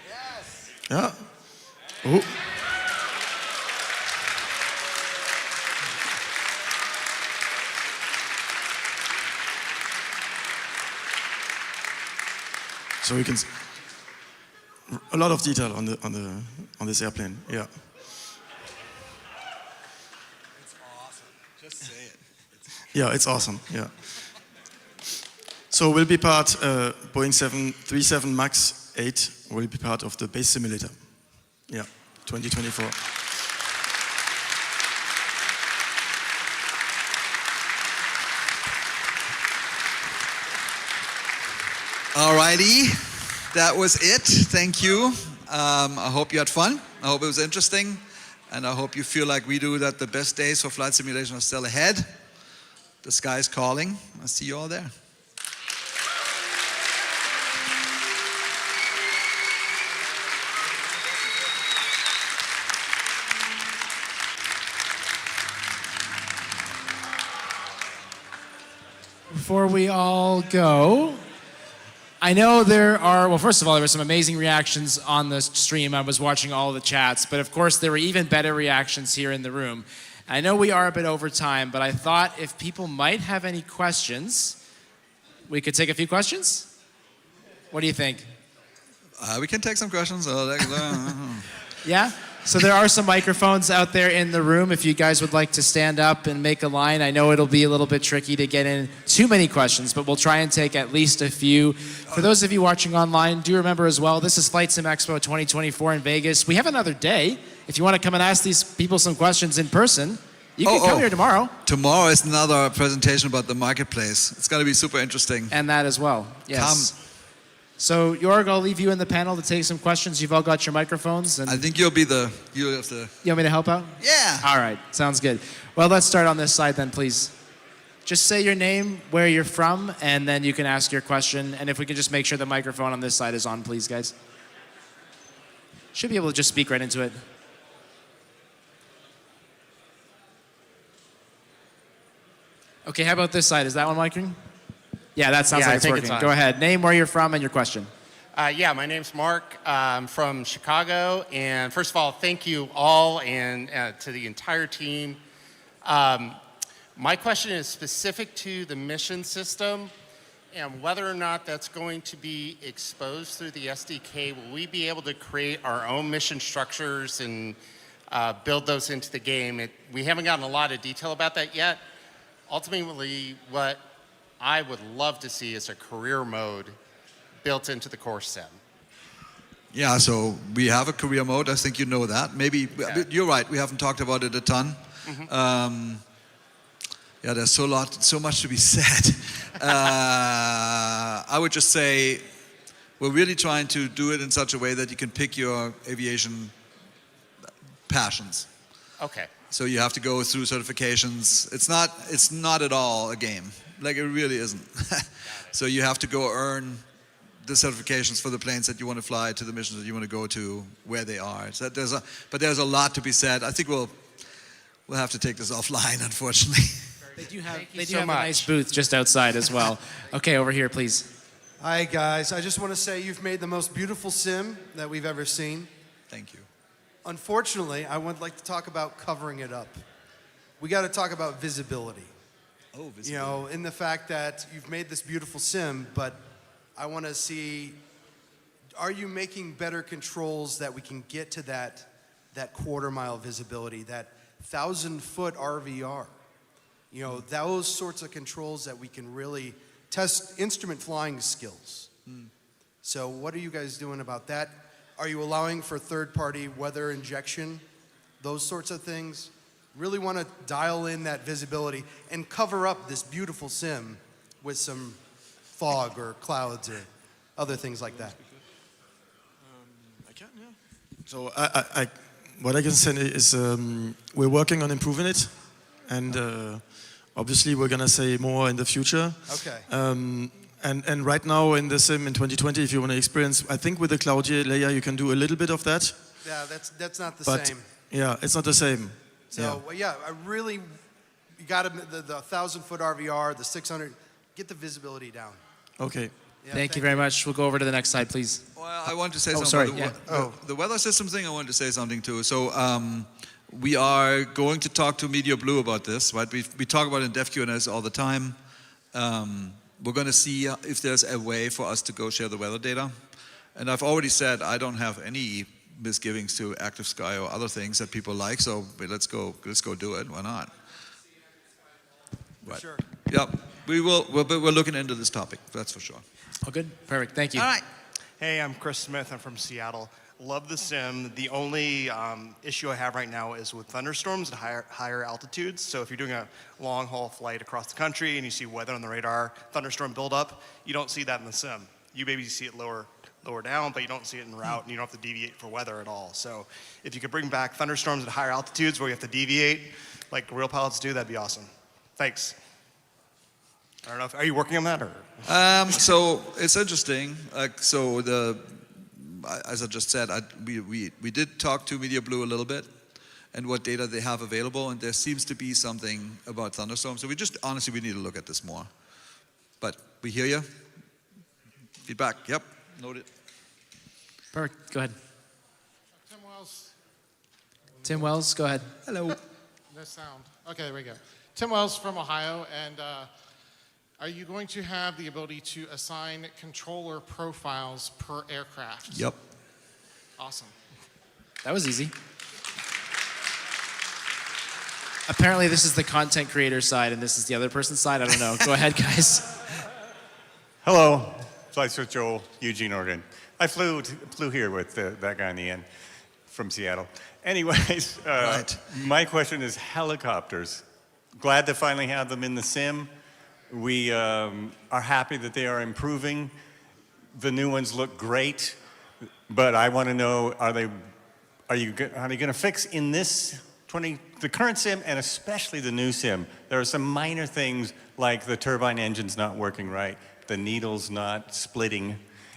Yes. Yeah. Oh. So we can a lot of detail on this airplane. Yeah. It's awesome. Just say it. Yeah, it's awesome. Yeah. So we'll be part Boeing 737 MAX 8 will be part of the base simulator. Yeah, 2024. Alrighty, that was it. Thank you. I hope you had fun. I hope it was interesting. And I hope you feel like we do, that the best days for flight simulation are still ahead. The sky's calling. I'll see you all there. Before we all go, I know there are, well, first of all, there were some amazing reactions on the stream. I was watching all the chats, but of course there were even better reactions here in the room. I know we are a bit over time, but I thought if people might have any questions, we could take a few questions? What do you think? We can take some questions. Yeah? So there are some microphones out there in the room if you guys would like to stand up and make a line. I know it'll be a little bit tricky to get in too many questions, but we'll try and take at least a few. For those of you watching online, do remember as well, this is FlightSim Expo 2024 in Vegas. We have another day. If you want to come and ask these people some questions in person, you can come here tomorrow. Tomorrow is another presentation about the marketplace. It's going to be super interesting. And that as well, yes. Come. So, Jorg, I'll leave you in the panel to take some questions. You've all got your microphones. And I think you'll have to... You want me to help out? Yeah. All right, sounds good. Well, let's start on this side then, please. just say your name, where you're from, and then you can ask your question. And if we can just make sure the microphone on this side is on, please, guys. Should be able to just speak right into it. Okay, how about this side? Is that one miking? Yeah, that sounds like it's working. Go ahead. Name, where you're from, and your question. Yeah, my name's Mark. I'm from Chicago. And first of all, thank you all and to the entire team. My question is specific to the mission system and whether or not that's going to be exposed through the SDK. Will we be able to create our own mission structures and build those into the game? We haven't gotten a lot of detail about that yet. Ultimately, what I would love to see is a career mode built into the core sim. Yeah, so we have a career mode. I think you know that. Maybe, you're right, we haven't talked about it a ton. Yeah, there's so much to be said. I would just say we're really trying to do it in such a way that you can pick your aviation passions. Okay. So you have to go through certifications. It's not at all a game. Like, it really isn't. So you have to go earn the certifications for the planes that you want to fly, to the missions that you want to go to, where they are. So but there's a lot to be said. I think we'll have to take this offline, unfortunately. They do have a nice booth just outside as well. Okay, over here, please. Hi, guys. I just want to say you've made the most beautiful sim that we've ever seen. Thank you. Unfortunately, I would like to talk about covering it up. We got to talk about visibility. Oh, visibility. You know, in the fact that you've made this beautiful sim, but I want to see, are you making better controls that we can get to that quarter-mile visibility, that 1,000-foot RVR? You know, those sorts of controls that we can really test instrument flying skills. So what are you guys doing about that? Are you allowing for third-party weather injection? Those sorts of things? Really want to dial in that visibility and cover up this beautiful sim with some fog or clouds or other things like that. I can, yeah. So what I can say is we're working on improving it, and obviously we're gonna say more in the future. Okay. And right now in the sim in 2020, if you want to experience, I think with the cloud layer you can do a little bit of that. Yeah, that's not the same. Yeah, it's not the same. So yeah, I really, you got the 1,000-foot RVR, the 600, get the visibility down. Okay. Yeah, Thank you very much. We'll go over to the next slide, please. Well, I want to say something. Sorry. About the weather system thing, I wanted to say something too. So we are going to talk to Media Blue about this, right? We talk about it in Dev Q&As all the time. We're going to see if there's a way for us to go share the weather data. And I've already said I don't have any misgivings to Active Sky or other things that people like, so let's go do it. Why not? Right. Sure. Yep. We're looking into this topic, that's for sure. All good? Perfect. Thank you. All right. Hey, I'm Chris Smith. I'm from Seattle. Love the sim. The only issue I have right now is with thunderstorms at higher altitudes. So if you're doing a long haul flight across the country and you see weather on the radar, thunderstorm buildup, you don't see that in the sim. You maybe see it lower down, but you don't see it en route, and you don't have to deviate for weather at all. So if you could bring back thunderstorms at higher altitudes where you have to deviate, like real pilots do, that'd be awesome. Thanks. I don't know, are you working on that, or? So it's interesting. As I just said, we did talk to Media Blue a little bit and what data they have available, and there seems to be something about thunderstorms. So we need to look at this more. But we hear you. Feedback, yep, noted. Perfect. Go ahead. Tim Wells. Tim Wells, go ahead. Hello. No sound. Okay, there we go. Tim Wells from Ohio, and are you going to have the ability to assign controller profiles per aircraft? Yep. Awesome. That was easy. Apparently this is the content creator side and this is the other person's side. I don't know. Go ahead, guys. Hello. FlightSim Joel, Eugene, Oregon. I flew here with that guy in the end from Seattle. Anyways, right. My question is helicopters. Glad to finally have them in the sim. We are happy that they are improving. The new ones look great, but I want to know, are they going to fix in this the current sim and especially the new sim, there are some minor things like the turbine engine's not working right, the needle's not splitting.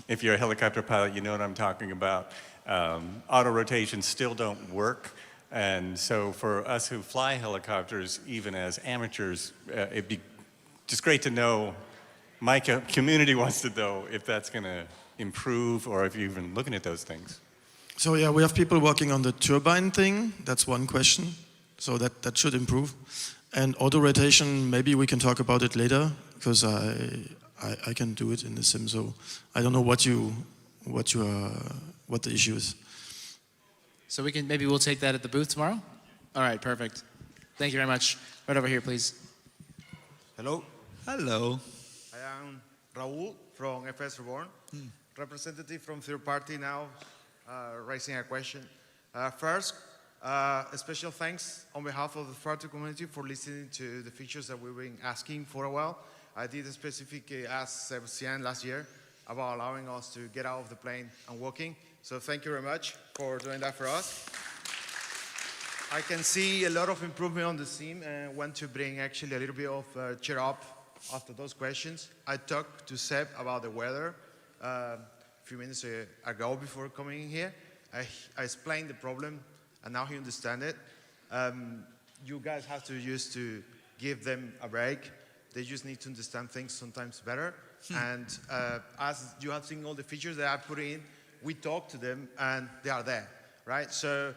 If you're a helicopter pilot, you know what I'm talking about. Auto rotations still don't work. And so for us who fly helicopters, even as amateurs, it'd be just great to know, my community wants to know if that's going to improve or if you're even looking at those things. So yeah, we have people working on the turbine thing. That's one question. So that should improve. And auto rotation, maybe we can talk about it later because I can do it in the sim. So I don't know what the issue is. So maybe we'll take that at the booth tomorrow? All right, perfect. Thank you very much. Right over here, please. Hello. Hello. I am Raul from FS Reborn, representative from third party now, raising a question. First, a special thanks on behalf of the third-party community for listening to the features that we've been asking for a while. I did specifically ask Sebastian last year about allowing us to get out of the plane and walking. So thank you very much for doing that for us. I can see a lot of improvement on the sim and want to bring actually a little bit of cheer up after those questions. I talked to Seb about the weather a few minutes ago before coming in here. I explained the problem and now he understands it. You guys have to use to give them a break. They just need to understand things sometimes better. And as you have seen all the features that I put in, we talk to them and they are there, right? So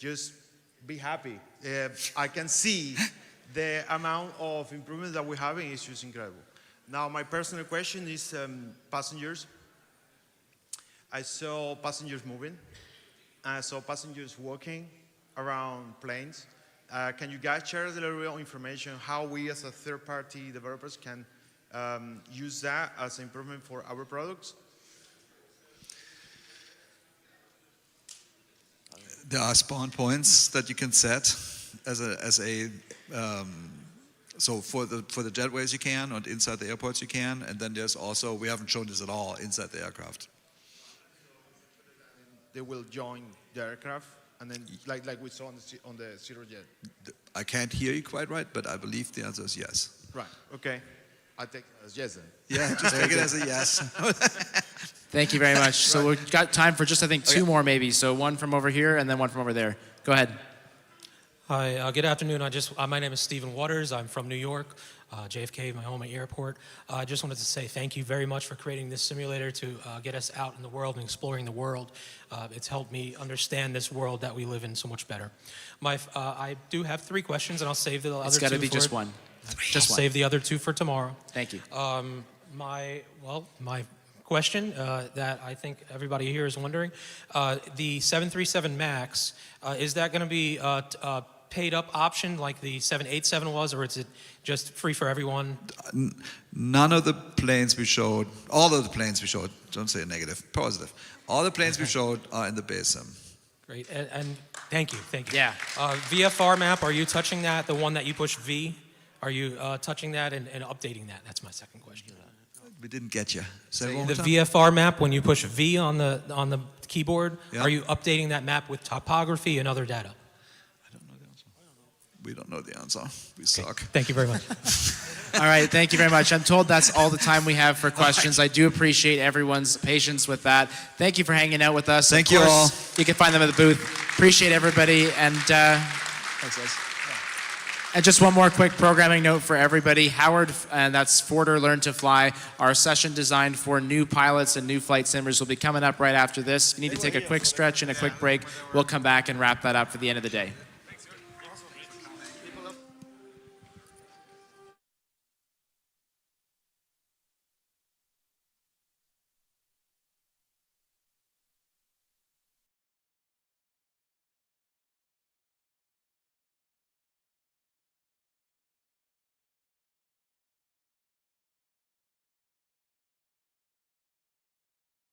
just be happy. I can see the amount of improvements that we're having is just incredible. Now, my personal question is passengers. I saw passengers moving. I saw passengers walking around planes. Can you guys share a little bit of information how we as a third-party developers can use that as an improvement for our products? There are spawn points that you can set so for the jetways you can, and inside the airports you can, and then there's also, we haven't shown this at all, inside the aircraft. They will join the aircraft, and then like we saw on the Zero Jet. I can't hear you quite right, but I believe the answer is yes. Right. Okay. I take it as yes then. Yeah, just take it as a yes. Thank you very much. So we've got time for just, I think, two more maybe. So one from over here and then one from over there. Go ahead. Hi, good afternoon. My name is Stephen Waters. I'm from New York, JFK, my home airport. I just wanted to say thank you very much for creating this simulator to get us out in the world and exploring the world. It's helped me understand this world that we live in so much better. I do have 3 questions, and I'll save the other 2 It's got to be just one. Just one. Save the other 2 for tomorrow. Thank you. My question that I think everybody here is wondering, the 737 MAX, is that going to be a paid up option like the 787 was, or is it just free for everyone? None of the planes we showed, all of the planes we showed, don't say negative, positive. All the planes we showed are in the base sim. Great, and thank you. Yeah. VFR map, are you touching that, the one that you push V? Are you touching that and updating that? That's my second question. We didn't get you. The VFR map, when you push V on the keyboard, are you updating that map with topography and other data? We don't know the answer. We suck. Thank you very much. All right, thank you very much. I'm told that's all the time we have for questions. I do appreciate everyone's patience with that. Thank you for hanging out with us. Thank you all. You can find them at the booth. Appreciate everybody. And thanks, guys. And just one more quick programming note for everybody. Howard, and that's Forder Learn to Fly, our session designed for new pilots and new flight simmers will be coming up right after this. If you need to take a quick stretch and a quick break, we'll come back and wrap that up for the end of the day.